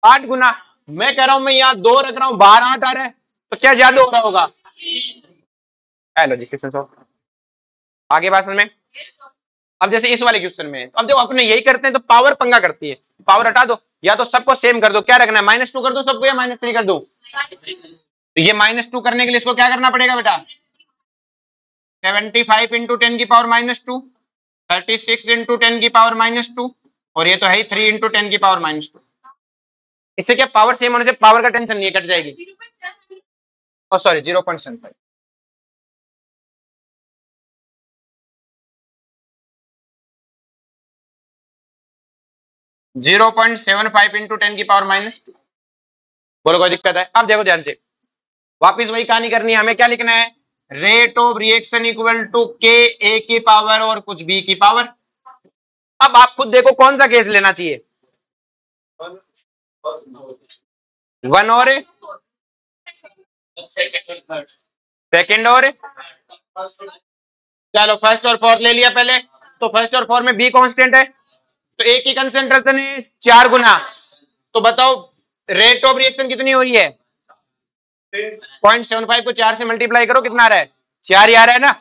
8 गुना। मैं कह रहा हूं मैं यहाँ 2 रख रहा हूं, बाहर 8 आ रहा है, तो क्या ज्यादा हो रहा होगा। हेलो जी क्वेश्चन सॉल्व, आगे बात समझ में। अब जैसे इस वाले क्वेश्चन में, अब देखो अपने यही करते हैं, तो पावर पंगा करती है, पावर हटा दो, या तो सबको सेम कर दो, क्या रखना है -2 कर दो सबको, या -3 कर दो। तो ये -2 करने के लिए इसको क्या करना पड़ेगा बेटा, 75 इंटू 10 की पावर -2, 36 इंटू 10 की पावर -2, और ये तो है 3 इंटू 10 की पावर -2। इससे क्या पावर सेम होने से पावर का टेंशन नहीं, कट जाएगी। ओ सॉरी 0.75, 0.75 इंटू 10 की पावर -2। बोलो कोई दिक्कत है। अब देखो ध्यान से, वापिस वही कहानी करनी है, हमें क्या लिखना है, rate of reaction equal to k A की पावर और कुछ बी की पावर। अब आप खुद देखो कौन सा केस लेना चाहिए, 1 और सेकंड और, चलो फर्स्ट और फोर्थ ले लिया पहले। तो फर्स्ट और फोर्थ में बी कांस्टेंट है, तो ए की कंसेंट्रेशन है 4 गुना। तो बताओ रेट ऑफ रिएक्शन कितनी हो रही है, 0.75 को 4 से मल्टीप्लाई करो, कितना आ रहा है, 4 ही आ रहा है ना।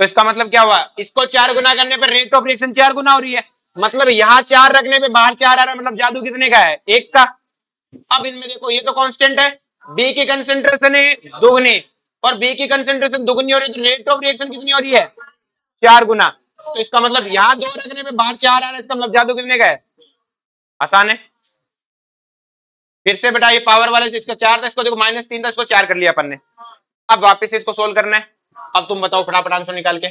तो इसका मतलब क्या हुआ, इसको 4 गुना करने पर रेट ऑफ रिएक्शन 4 गुना हो रही है, मतलब यहाँ 4 रखने पे बाहर 4 आ रहा है, मतलब जादू कितने का है, 1 का। अब इनमें देखो ये तो कांस्टेंट है, बी की कंसेंट्रेशन है दुगनी, और बी की कंसेंट्रेशन दुगनी हो रही है, तो रेट ऑफ रिएक्शन कितनी हो रही है, 4 गुना। तो इसका मतलब यहाँ 2 रखने पे बाहर 4 आ रहा है, इसका मतलब जादू कितने का है, आसान है। फिर से बेटा ये पावर वाले से इसका 4 था, इसको देखो -3 था, इसको 4 कर लिया अपन ने। अब वापस से इसको सोल्व करना है। अब तुम बताओ फटाफट आंसर निकाल के।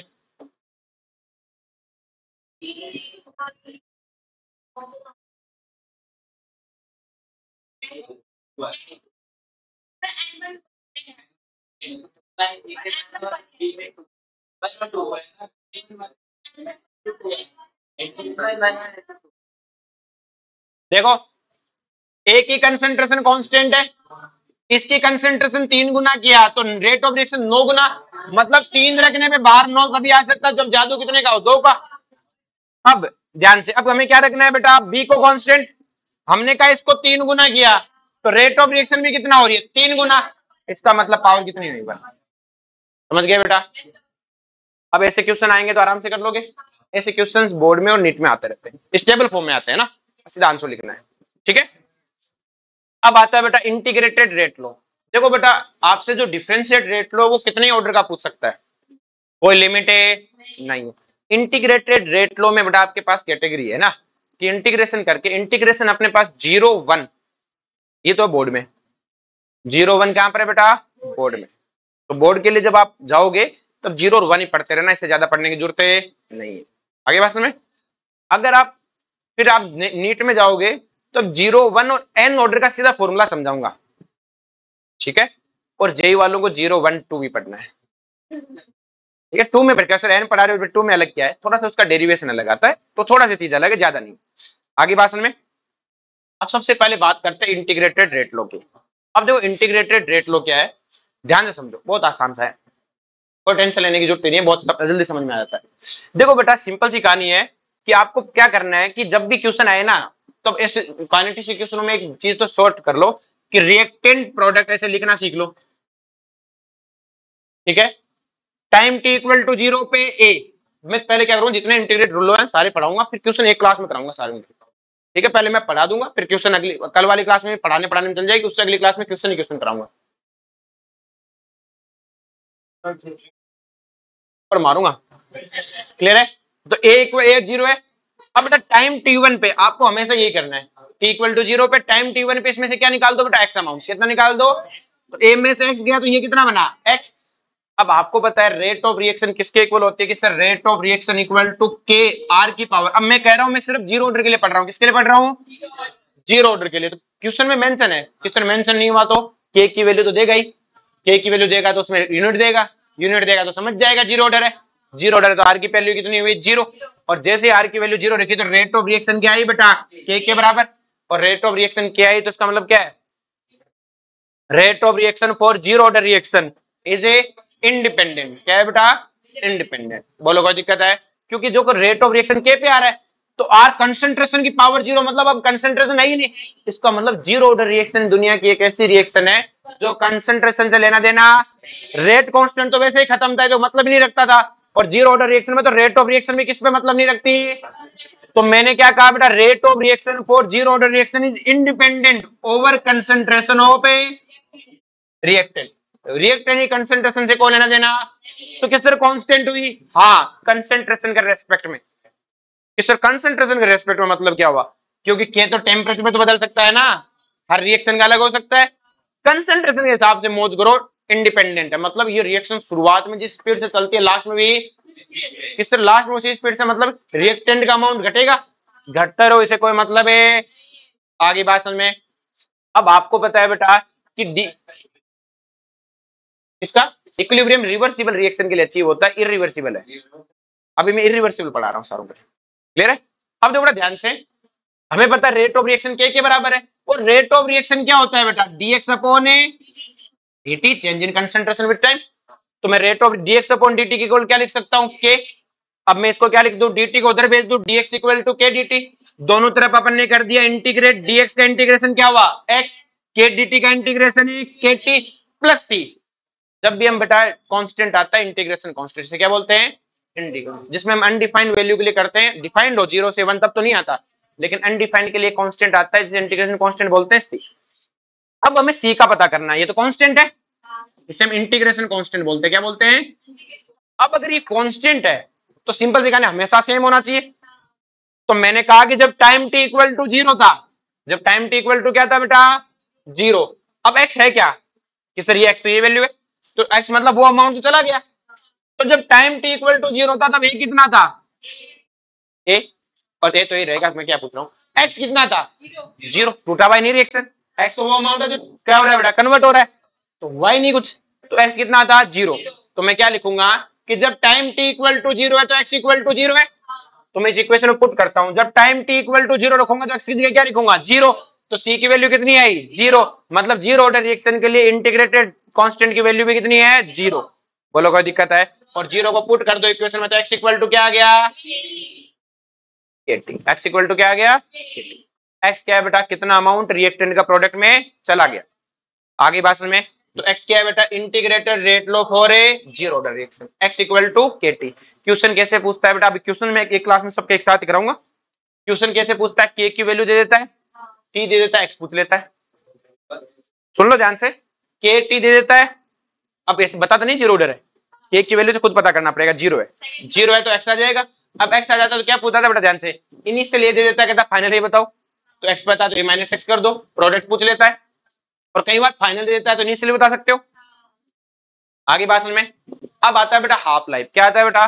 देखो ए की कंसेंट्रेशन कांस्टेंट है, इसकी कंसेंट्रेशन 3 गुना किया, तो रेट ऑफ रिएक्शन 9 गुना, मतलब 3 रखने पे बाहर 9 कभी आ सकता है, जब जादू कितने का हो, 2 का। अब ध्यान से, अब हमें क्या रखना है बेटा, बी को कांस्टेंट, हमने कहा इसको 3 गुना किया, तो रेट ऑफ रिएक्शन भी कितना हो रही है, 3 गुना, इसका मतलब पावर कितनी हुई, समझ गए बेटा। अब ऐसे क्वेश्चन आएंगे तो आराम से कर लोगे, ऐसे क्वेश्चंस बोर्ड में और नीट में आते रहते हैं, स्टेबल फॉर्म में आते हैं ना, सीधा आंसर लिखना है, ठीक है। अब आता है बेटा इंटीग्रेटेड रेट लो। देखो बेटा आपसे जो डिफरेंशिएट रेट लो वो कितने ऑर्डर का पूछ सकता है, कोई लिमिट है नहीं है। इंटीग्रेटेड रेट लो में बेटा आपके पास कैटेगरी है ना, कि इंटीग्रेशन करके, इंटीग्रेशन अपने पास 0 1, ये तो बोर्ड में 0 1 कहां पर है बेटा, बोर्ड में। तो बोर्ड के लिए जब आप जाओगे तब 0 और 1 ही पढ़ते रहना, इससे ज्यादा पढ़ने की जरूरत नहीं है। आगे बात समझ में। अगर आप फिर आप नीट में जाओगे तो 0 1 और n ऑर्डर का सीधा फॉर्मूला समझाऊंगा, ठीक है। और जेई वालों को 0 1 2 भी पढ़ना है, ठीक है। 2 में प्रिकर्सर n पढ़ा रहे हो, 2 में अलग क्या है, थोड़ा सा उसका डेरिवेशन अलग आता है, तो थोड़ा सी चीज अलग है, ज्यादा नहीं। आगे बात समझ में। अब सबसे पहले बात करते हैं इंटीग्रेटेड रेट लो की। अब देखो इंटीग्रेटेड रेट लो क्या है, ध्यान से समझो, बहुत आसान सा है, कोई टेंशन लेने की जरूरत नहीं है, बहुत जल्दी समझ में आ जाता है। देखो बेटा सिंपल सी कहानी है कि आपको क्या करना है कि जब भी क्वेश्चन आए ना, तो इस क्वांटिटी के क्वेश्चनों में एक चीज तो शॉर्ट कर लो कि रिएक्टेंट प्रोडक्ट ऐसे लिखना सीख लो, ठीक है। टाइम t इक्वल टू 0 पे ए, मैं पहले क्या करूंगा, जितने इंटीग्रेट रूल हैं सारे पढ़ाऊंगा, फिर क्वेश्चन एक क्लास में कराऊंगा सारे, ठीक है। पहले मैं पढ़ा दूंगा, फिर क्वेश्चन अगली कल वाली क्लास में पढ़ाने में चल जाएगी, उससे अगली क्लास में क्वेश्चन ही क्वेश्चन कराऊंगा और मारूंगा, क्लियर है। तो ए इक्वल ए 0 है। अब बेटा टाइम t1 पे आपको हमेशा यही करना है, t इक्वल टू 0 पे टाइम t1 पे इसमें से क्या निकाल दो बेटा, x अमाउंट, कितना निकाल दो, तो a में से x गया तो ये कितना बना x। अब आपको पता है रेट ऑफ रिएक्शन किसके इक्वल होती है कि sir rate of reaction equal to k r की पावर। अब मैं कह रहा हूं मैं सिर्फ जीरो ऑर्डर के लिए पढ़ रहा हूं, किसके लिए पढ़ रहा हूं, जीरो ऑर्डर के लिए। तो क्वेश्चन में मेंशन है, क्वेश्चन मेंशन नहीं हुआ तो k की वैल्यू तो देगा ही, k की वैल्यू देगा तो उसमें यूनिट देगा, यूनिट देगा तो समझ जाएगा जीरो ऑर्डर है, जीरो ऑर्डर है तो r की वैल्यू कितनी हुई, 0। और जैसे r की वैल्यू 0 रखी तो रेट ऑफ रिएक्शन क्या आई बेटा, k के बराबर। और रेट ऑफ रिएक्शन क्या आई तो इसका मतलब क्या है, rate of reaction for zero order reaction is a independent, क्या है बेटा, इंडिपेंडेंट। बोलो कोई दिक्कत है, क्योंकि जो रेट ऑफ रिएक्शन के पे आ रहा है तो आर कंसंट्रेशन की पावर 0, मतलब अब कंसंट्रेशन है ही नहीं, इसका मतलब जीरो ऑर्डर रिएक्शन दुनिया की एक ऐसी रिएक्शन है जो कंसंट्रेशन से लेना देना, रेट कांस्टेंट तो वैसे ही खत्म था जो मतलब ही नहीं रखता था, और जीरो ऑर्डर रिएक्शन में तो रेट ऑफ रिएक्शन में किस पे मतलब नहीं रखती। तो मैंने क्या कहा बेटा, rate of reaction for zero order reaction is independent over concentration of A reactant, reactant he concentration से को लेना देना, तो क्या सर कांस्टेंट हुई, हाँ कंसंट्रेशन के रेस्पेक्ट में। कि सर कंसंट्रेशन के रेस्पेक्ट में मतलब क्या हुआ, क्योंकि के तो टेम्परेचर में तो बदल सकता है ना, हर रिएक्शन का अलग हो सकता है, कंसंट्रेशन के हिसाब से मौज करो इंडिपेंडेंट है, मतलब ये रिएक्शन शुरुआत में जिस स्पीड से चलती है लास्ट में भी कि सर लास्ट में उसी स्पीड से, मतलब रिएक्टेंट का अमाउंट घटेगा, घटता रहो, इसे कोई मतलब है। आगे बात समझ में। अब आपको पता है बेटा कि डी इसका इक्विलिब्रियम रिवर्सिबल रिएक्शन के लिए अचीव होता है, इरिवर्सिबल है, अभी मैं इरिवर्सिबल पढ़ा रहा हूं सारों को, क्लियर है। अब देखो बड़ा ध्यान से, हमें पता है रेट ऑफ रिएक्शन के बराबर है, और रेट ऑफ रिएक्शन क्या होता है बेटा, dx upon A dt, change in concentration with time. तो मैं rate of dx upon dt की इक्वल क्या लिख सकता हूं, k। अब मैं इसको क्या लिख दूं, dt को उधर भेज दूं, dx equal to k dt, दोनों तरफ अपन ने कर दिया इंटीग्रेट, dx का इंटीग्रेशन क्या हुआ x, k dt का इंटीग्रेशन है kt प्लस c। जब भी हम बेटा कांस्टेंट आता है इंटीग्रेशन कांस्टेंट से क्या बोलते हैं, इंटीग्रल, जिसमें हम अनडिफाइंड वैल्यू के लिए करते हैं, डिफाइंड हो 0 से 1 तब तो नहीं आता, लेकिन अनडिफाइंड के लिए कांस्टेंट आता है जिसे इंटीग्रेशन कांस्टेंट बोलते हैं c। अब हमें c का पता करना है, ये तो कांस्टेंट है, इसे हम इंटीग्रेशन कांस्टेंट बोलते हैं, क्या बोलते हैं। अब अगर ये कांस्टेंट है तो सिंपल से कहना हमेशा सेम होना चाहिए। तो मैंने कहा कि जब टाइम t इक्वल टू 0 था, जब टाइम t इक्वल टू क्या था बेटा 0, अब x है क्या कि सर ये x तो ये वैल्यू है, तो x मतलब वो अमाउंट तो चला गया। तो जब टाइम t इक्वल टू 0 था तब a कितना था, a, और a तो ये रहेगा, मैं क्या पूछ रहा हूँ x कितना था 0, टूटा हुआ नहीं रिएक्शन, x तो वो अमाउंट है जो क्या हो रहा है बेटा कन्वर्ट हो रहा है, तो y नहीं कुछ, तो x कितना था 0। तो मैं क्या लिखूंगा कि जब टाइम t इक्वल टू 0 है तो x इक्वल टू 0 है, तो मैं इस इक्वेशन में पुट करता हूं, जब टाइम t इक्वल टू 0 रखूंगा तो x की जगह क्या लिखूंगा 0, तो c की वैल्यू कितनी आई 0, मतलब जीरो ऑर्डर रिएक्शन के लिए इंटीग्रेटेड कांस्टेंट की वैल्यू भी कितनी है 0। बोलो कोई दिक्कत है, और 0 को पुट कर दो इक्वेशन में तो x इक्वल टू क्या आ गया 80, x इक्वल टू क्या आ गया 80, x क्या है बेटा कितना अमाउंट रिएक्टेंट का प्रोडक्ट में चला गया। आगे बात में तो x क्या है बेटा integrated rate law for a zero order reaction, x equal to kt। Question कैसे पूछता है बेटा, अभी क्वेश्चन में एक क्लास में सबके एक साथ ही कराऊंगा। क्वेश्चन कैसे पूछता है, k की वैल्यू दे देता है, t दे देता है, x पूछ लेता है, सुन लो ध्यान से, k t दे देता है, अब ऐसे बता तो नहीं जीरो ऑर्डर है, k की वैल्यू तो खुद पता करना पड़ेगा, 0 है, 0 है तो x आ जाएगा, अब एक्स आ जाता तो क्या पूछा था बेटा ध्यान से, इनिशियल ये दे देता, कहता फाइनल ये बताओ, तो एक्स बता तो ए माइनस एक्स कर दो, प्रोडक्ट पूछ लेता है। और कई बार फाइनल दे देता है तो इनिशियल बता सकते हो। आगे बात समझ में। अब आता है बेटा हाफ लाइफ। क्या आता है बेटा?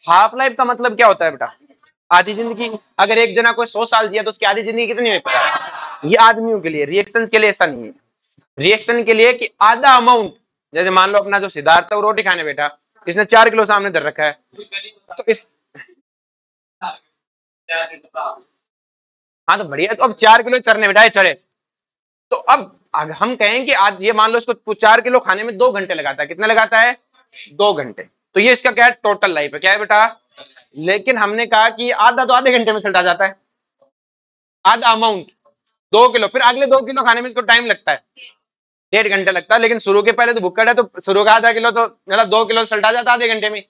हाफ लाइफ का मतलब क्या होता है बेटा? आधी जिंदगी। अगर एक जना कोई 100 साल जिया तो उसकी आधी जिंदगी कितनी है पता है? ये आदमियों के लिए, रिएक्शन के लिए ऐसा नहीं है। रिएक्शन के लिए कि आधा अमाउंट, जैसे मान लो अपना जो सिद्धार्थ है वो रोटी खाने बैठा, इसने 4 किलो सामने धर रखा है, तो इस हाँ तो बढ़िया, तो अब 4 किलो चरने बैठा है, चढ़े, तो अब अगर हम कहें कि आज ये मान लो इसको 4 किलो खाने में 2 घंटे लगाता है, कितने लगाता है? 2 घंटे। तो ये इसका क्या है? टोटल लाइफ है। क्या है बेटा? लेकिन हमने कहा कि आधा तो आधे घंटे में सल्टा जाता है, आधा अमाउंट 2 किलो, फिर अगले 2 किलो खाने में इसको टाइम लगता है, 1.5 घंटे लगता है, लेकिन शुरू के पहले तो भुक्कड़ है, तो शुरू का आधा किलो तो मतलब 2 किलो सल्टा जाता है आधे घंटे में।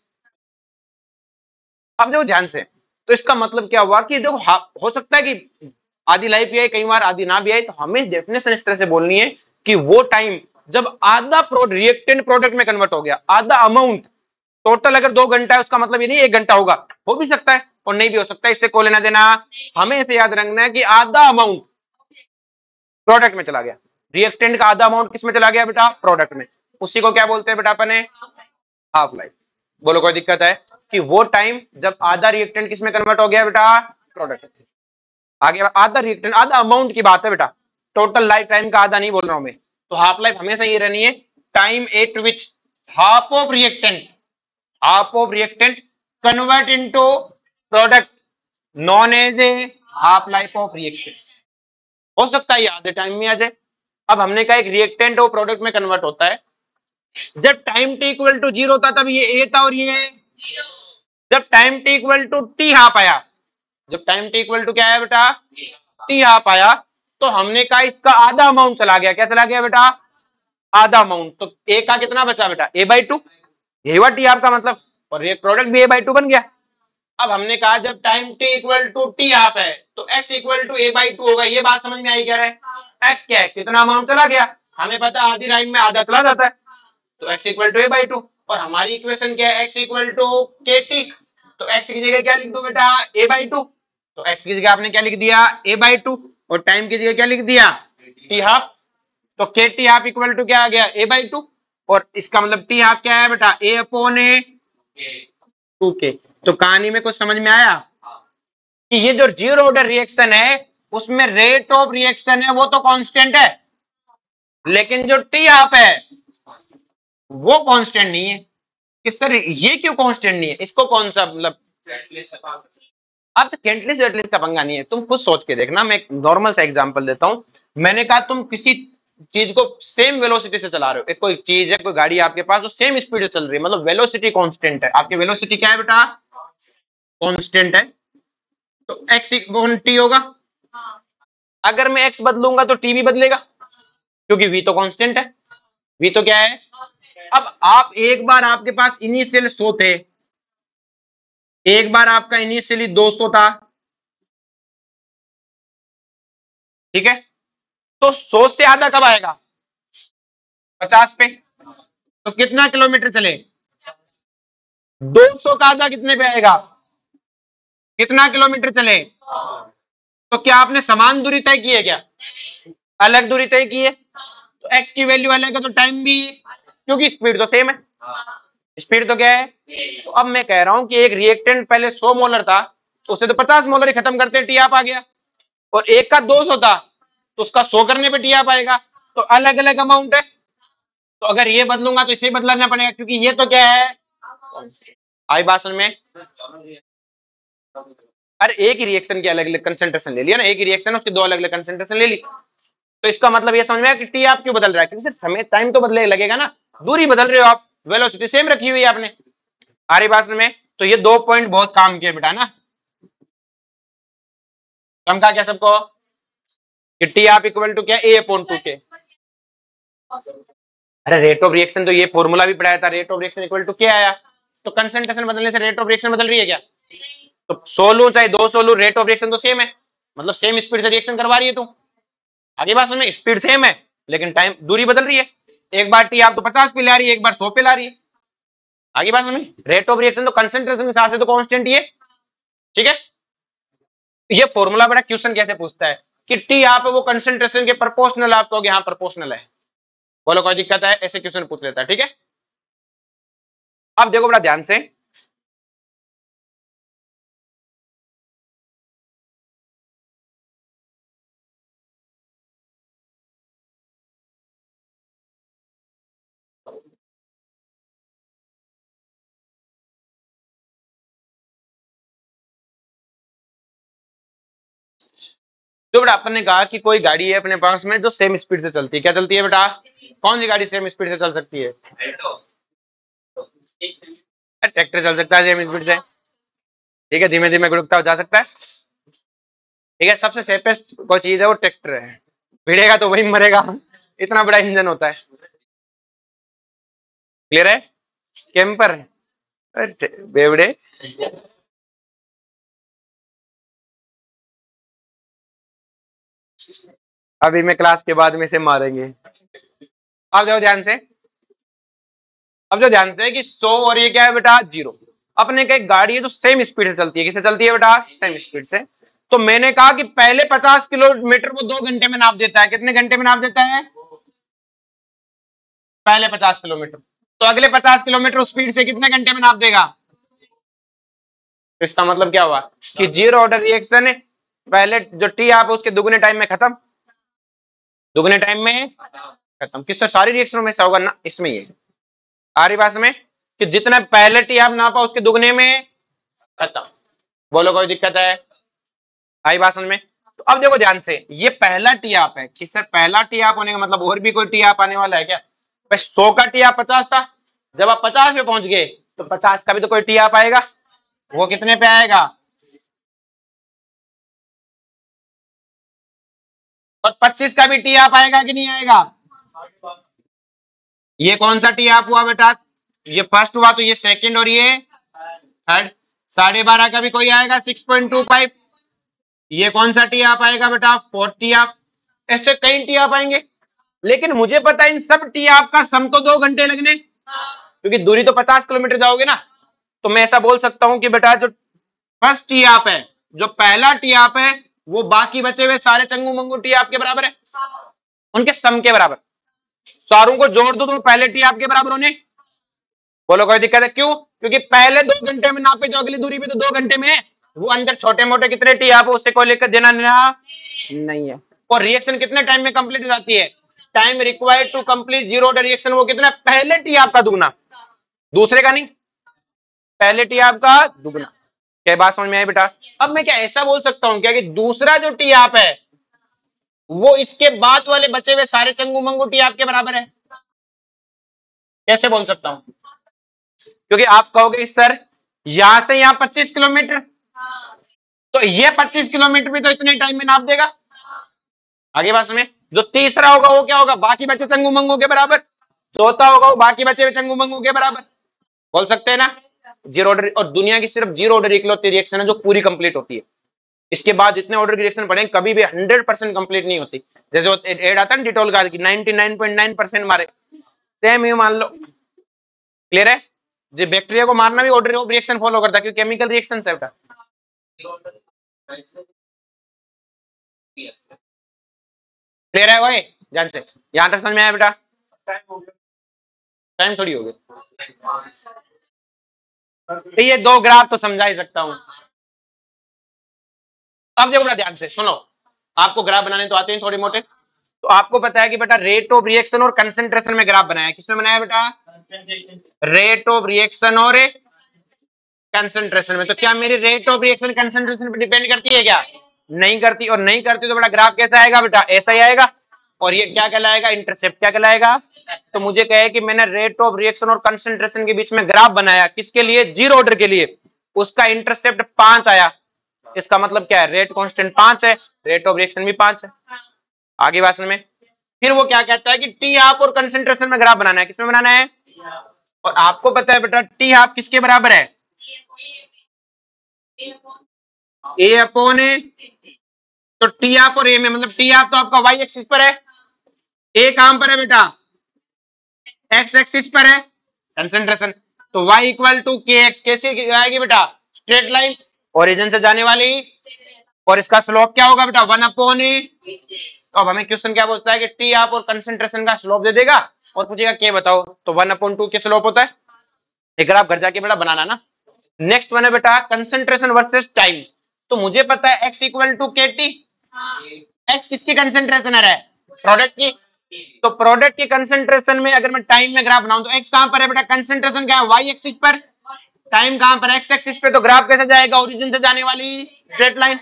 अब देखो ध्यान से, तो इसका मतलब क्या हुआ कि देखो हो सकता है कि आधी लाइफ भी आई, कई बार आधी ना भी आई, तो हमें डेफिनेशन इस तरह से बोलनी है कि वो टाइम जब आधा रिएक्टेंट प्रोडक्ट में कन्वर्ट हो गया, आधा अमाउंट, टोटल अगर 2 घंटा है उसका मतलब ये नहीं 1 घंटा होगा, हो भी सकता है और नहीं भी हो सकता है, इससे कोई लेना देना। हमें इसे याद रखना है कि आधा अमाउंट प्रोडक्ट में चला गया, रिएक्टेंट का आधा अमाउंट किस में चला गया बेटा? प्रोडक्ट में। उसी को क्या बोलते हैं बेटा अपने? Half life. बोलो कोई दिक्कत है? कि वो टाइम जब आधा रिएक्टेंट किस में कन्वर्ट हो गया बेटा? प्रोडक्ट। आगे आधा रिएक्टेंट, आधा अमाउंट की बात है बेटा, टोटल लाइफ टाइम का आधा नहीं बोल रहा हूं मैं। तो हाफ लाइफ हमेशा ये रहनी है, time at which half of reactant convert into product known as a half life of reaction. हो सकता है ये आधे टाइम में आ जाए। अब हमने कहा एक रिएक्टेंट वो प्रोडक्ट में कन्वर्ट होता है जब टाइम टी इक्वल टू 0 था, तब ये ए था और ये, जब time T equal to T half आया, जब टाइम टी इक्वल टू क्या है बेटा? टी हाफ आया, तो हमने कहा इसका आधा अमाउंट चला गया। क्या चला गया बेटा? आधा अमाउंट। तो ए का कितना बचा बेटा? a/2, यही हुआ टी हाफ का मतलब, और ये प्रोडक्ट भी a/2 बन गया। अब हमने कहा जब time T equal to T half है तो x इक्वल टू a/2 होगा। ये बात समझ में आई क्या? रहे x क्या है? कितना अमाउंट चला गया, हमें पता है आधी लाइन में आधा चला जाता है, तो x इक्वल टू a/2। और हमारी इक्वेशन क्या है? x equal to kt। तो x की जगह क्या लिख दो बेटा? a/2। तो x की जगह आपने क्या लिख दिया? a/2, और टाइम की जगह क्या लिख दिया? T half. तो kt हाफ इक्वल टू क्या आ गया? a/2, और इसका मतलब टी हाफ क्या है बेटा? a/2k। तो कहानी में कुछ समझ में आया कि ये जो जीरो ऑर्डर रिएक्शन है उसमें रेट ऑफ रिएक्शन है वो तो कांस्टेंट है, लेकिन जो टी हाफ है वो कांस्टेंट नहीं है। कि सर ये क्यों कांस्टेंट नहीं है? इसको कौन सा मतलब, अब तो कैंटलिस वेटलिस का पंगा नहीं है, तुम खुद सोच के देखना। मैं एक नॉर्मल सा एग्जांपल देता हूं। मैंने कहा तुम किसी चीज को सेम वेलोसिटी से चला रहे हो, एक कोई चीज है, कोई गाड़ी आपके पास, जो सेम स्पीड से चल रही है, मतलब वेलोसिटी कांस्टेंट है। आपकी वेलोसिटी क्या है बेटा? कांस्टेंट है। तो एक्स टी होगा। अगर मैं एक्स बदलूंगा तो टी भी बदलेगा, क्योंकि वी तो कांस्टेंट है। वी तो क्या है? अब आप एक बार आपके पास इनिशियल 100 थे, एक बार आपका इनिशियली 200 था, ठीक है, तो 100 से आधा कब आएगा? 50 पे। तो कितना किलोमीटर चले? 200 का आधा कितने पे आएगा? कितना किलोमीटर चले? तो क्या आपने समान दूरी तय की है क्या? अलग दूरी तय की है। तो एक्स की वैल्यू अलग है तो टाइम भी, क्योंकि स्पीड तो सेम है। स्पीड तो क्या है? तो अब मैं कह रहा हूं कि एक रिएक्टेंट पहले 100 मोलर था, तो उसे तो 50 मोलर ही खत्म करते टी आप आ गया, और एक का 200 था तो उसका 100 करने पे टी आप आएगा। तो अलग अलग अमाउंट है, तो अगर ये बदलूंगा तो इसे बदलना पड़ेगा, क्योंकि ये तो क्या है? आई बात समझ में? अरे एक ही रिएक्शन की अलग अलग कंसेंट्रेशन ले लिया ना, एक ही रिएक्शन उसकी 2 अलग अलग कंसेंट्रेशन ले ली, तो इसका मतलब ये समझ में आया कि टी आप क्यों बदल रहा है? क्योंकि समय टाइम तो बदले लगेगा ना, दूरी बदल रहे हो आप, वेलोसिटी सेम रखी हुई है आपने। आ रही बात में? तो ये 2 पॉइंट बहुत काम किए बेटा ना। कम का क्या सबको? कि टी आप इक्वल टू क्या? a/2k। अरे रेट ऑफ रिएक्शन तो ये फॉर्मूला भी पढ़ाया था, rate of reaction equal to क्या आया? तो कंसंट्रेशन बदलने से रेट ऑफ रिएक्शन बदल रही है क्या? तो 100 लूं चाहे 200 लूं, रेट ऑफ रिएक्शन तो सेम है, मतलब सेम स्पीड से रिएक्शन करवा रही है तू। आगे बात समझ में? स्पीड सेम है लेकिन टाइम दूरी बदल रही है, एक बार टी आप तो 50 पे ला रही है, एक बार 100 पे ला रही है। आगे बात समझ में? रेट ऑफ रिएक्शन तो कंसंट्रेशन के हिसाब से तो कांस्टेंट ही है, ठीक है। ये फॉर्मूला बेटा क्वेश्चन कैसे पूछता है कि टी आप वो कंसेंट्रेशन के प्रोपोर्शनल, आप कहोगे हाँ प्रोपोर्शनल है, बोलो कोई दिक्कत है, ऐसे क्वेश्चन पूछ लेता है। ठीक है, अब देखो बड़ा ध्यान से, जो बेटा अपन ने कहा कि कोई गाड़ी है अपने पास में जो सेम स्पीड से चलती है, क्या चलती है बेटा, कौन सी गाड़ी सेम स्पीड से चल सकती है, ट्रैक्टर चल सकता है सेम स्पीड से। ठीक है, धीमे धीमे गुड़कता जा सकता है। ठीक है, सबसे सेफेस्ट कोई चीज है वो ट्रैक्टर है, भिड़ेगा तो वही मरेगा, इतना बड़ा इंजन होता है। क्लियर है, कैंपर बेवड़े, अभी मैं क्लास के बाद में से मारेंगे। अब देखो ध्यान से, अब जो ध्यान से कि 100 और ये क्या है बेटा 0, अपने का एक गाड़ी है जो सेम स्पीड से चलती है, किससे चलती है बेटा, सेम स्पीड से। तो मैंने कहा कि पहले 50 किलोमीटर वो 2 घंटे में नाप देता है, कितने घंटे में नाप देता है, पहले 50 किलोमीटर। तो अगले 50 किलोमीटर स्पीड से कितने घंटे में नाप देगा। इसका मतलब क्या हुआ कि जीरो ऑर्डर रिएक्शन है, पहले जो टी आप उसके दुगने टाइम में खत्म, दुगने टाइम में खत्म। किससे, सारी रिएक्शनों में से होगा ना, इसमें ये आ रही बात में कि जितना पहले टी आप नापा उसके दुगने में खत्म। बोलो कोई दिक्कत है, आई बात समझ में। तो अब देखो ध्यान से, ये पहला टी आप है कि सर पहला टी आप होने का मतलब और भी कोई टी आप आने वाला है क्या, भाई 100 का टी आप 50 था, जब आप 50 पे पहुंच गए तो 50 का भी तो कोई टी आप आएगा, वो कितने पे आएगा, और 25 का भी टी आप आएगा कि नहीं आएगा। ये कौन सा टी आप हुआ बेटा, ये फर्स्ट हुआ, तो ये सेकंड और ये थर्ड। 12.5 का भी कोई आएगा 6.25, ये कौन सा टी आप आएगा बेटा 4 टी आप। ऐसे कई टी आप आएंगे, लेकिन मुझे पता है इन सब टी आप का सम तो 2 घंटे लगने, क्योंकि दूरी तो 50 किलोमीटर जाओगे ना। तो मैं ऐसा बोल सकता हूं कि बेटा जो फर्स्ट टी आप है, जो पहला टी आप है, वो बाकी बचे हुए सारे चंगू मंगू टी आप के बराबर है, उनके सम के बराबर। चारों को जोड़ दो तो पहले टी आप के बराबर होने। बोलो कोई दिक्कत है, क्यों, क्योंकि पहले 2 घंटे में नापे जो अगली दूरी भी तो 2 घंटे में है, वो अंदर छोटे मोटे कितने टी आप उससे कोई लेकर देना नहीं है। और रिएक्शन कितने टाइम में कंप्लीट हो जाती है, time required to complete zero order reaction वो कितना, पहले टी आपका दुगना, दूसरे का नहीं, पहले टी आपका दुगना। क्या बात समझ में आई बेटा। अब मैं क्या ऐसा बोल सकता हूं क्या कि दूसरा जो टी आप है वो इसके बाद वाले बचे हुए सारे चंगू मंगू टी आपके बराबर है, कैसे बोल सकता हूं, क्योंकि आप कहोगे सर यहां से यहां 25 किलोमीटर, तो ये 25 किलोमीटर भी तो इतने टाइम में नाप देगा। आगे बात में जो तीसरा होगा वो क्या होगा, बाकी बचे चंगू मंगू के बराबर, चौथा होगा वो बाकी बचे हुए चंगू मंगू के बराबर, बोल सकते हैं ना। जीरो ऑर्डर, और दुनिया की सिर्फ जीरो ऑर्डर इकलौती रिएक्शन है जो पूरी कंप्लीट होती है, इसके बाद जितने ऑर्डर की रिएक्शन पढ़ेंगे कभी भी 100% कंप्लीट नहीं होती। जैसे वो एड आता है डिटोल का कि 99.9% मारे, सेम ही मान लो। क्लियर है, जो बैक्टीरिया को मारना भी ऑर्डर ऑफ रिएक्शन फॉलो करता है, क्योंकि केमिकल रिएक्शन है बेटा। क्लियर है भाई, ध्यान से यहां तक समझ में आया बेटा, टाइम थोड़ी हो गई, तो ये 2 ग्राफ तो समझा ही सकता हूं। अब देखो बड़ा ध्यान से सुनो, आपको ग्राफ बनाने तो आते हैं थोड़े मोटे, तो आपको पता है कि बेटा रेट ऑफ रिएक्शन और कंसंट्रेशन में ग्राफ बनाया, किसमें बनाया बेटा, रेट ऑफ रिएक्शन और कंसंट्रेशन में। तो क्या मेरी रेट ऑफ रिएक्शन कंसंट्रेशन पे डिपेंड करती है क्या, नहीं करती, और नहीं करती तो बेटा ग्राफ कैसा आएगा बेटा, ऐसा ही आएगा। और ये क्या कहलाएगा, इंटरसेप्ट क्या कहलाएगा। तो मुझे कहे कि मैंने रेट ऑफ रिएक्शन और कंसंट्रेशन के बीच में ग्राफ बनाया, किसके लिए, जीरो ऑर्डर के लिए, उसका इंटरसेप्ट 5 आया, इसका मतलब क्या है, रेट कांस्टेंट 5 है, रेट ऑफ रिएक्शन भी 5 है। आगे बात में फिर वो क्या कहता है कि टी हाफ और कंसंट्रेशन में ग्राफ बनाना है, किसमें बनाना है, और आपको पता है बेटा टी हाफ किसके बराबर है, ए अपॉन ए। तो टी हाफ और ए में मतलब टी हाफ तो आपका वाई एक्सिस पर है, ए कहां पर है बेटा, एक्स एक्सिस पर है कंसंट्रेशन, तो y इक्वल टू के एक्स, कैसे आएगी बेटा, स्ट्रेट लाइन। ओरिजिन से जाने वाली, और इसका स्लोप क्या होगा बेटा 1/a। तो अब हमें क्वेश्चन क्या बोलता है कि टी आप और कंसंट्रेशन का स्लोप दे देगा और पूछेगा के बताओ, तो 1/2 के स्लोप होता है। एक आप घर जाके बेटा बनाना ना। नेक्स्ट वन है बेटा कंसंट्रेशन वर्सेस टाइम। तो मुझे पता है x इक्वल टू के टी। x किसकी कंसंट्रेशन है, प्रोडक्ट की। तो प्रोडक्ट की कंसंट्रेशन में अगर मैं टाइम में ग्राफ बनाऊं तो x कहां पर है बेटा, कंसंट्रेशन क्या है y एक्सिस पर, टाइम कहां पर x एक्सिस पे। तो ग्राफ कैसे जाएगा, ओरिजिन से जाने वाली स्ट्रेट लाइन।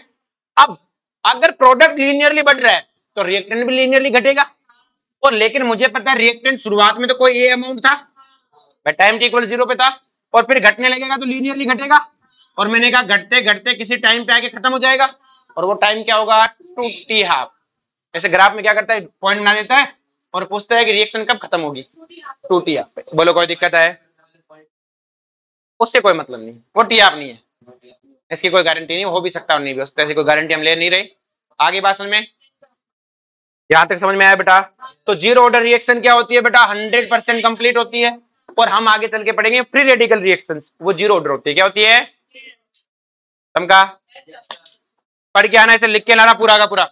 अब अगर प्रोडक्ट लीनियरली बढ़ रहा है तो रिएक्टेंट भी लीनियरली घटेगा, और लेकिन मुझे पता है रिएक्टेंट शुरुआत में तो कोई ए अमाउंट था, टाइम टी इक्वल 0 पे था, और फिर घटने लगेगा तो लीनियरली घटेगा, और मैंने कहा घटते घटते किसी टाइम पे आके खत्म हो जाएगा, और वो टाइम क्या होगा 2t हाफ। ऐसे ग्राफ में क्या करता है, पॉइंट बना देता है और पूछता है कि रिएक्शन कब खत्म होगी, 2t हाफ पे। बोलो कोई दिक्कत है, उससे कोई मतलब नहीं, वो टी हाफ नहीं है, इसकी कोई गारंटी नहीं, हो भी सकता और नहीं भी, उससे कोई गारंटी हम ले नहीं रहे। आगे बात समझ में, यहां तक समझ में आया बेटा। तो जीरो ऑर्डर रिएक्शन क्या होती है बेटा, 100% कंप्लीट होती है, और हम आगे चल के पढ़ेंगे फ्री रेडिकल रिएक्शंस, वो जीरो ऑर्डर होती है। क्या होती है, समझा, पढ़ के आना, इसे लिख के लाना पूरा का पूरा।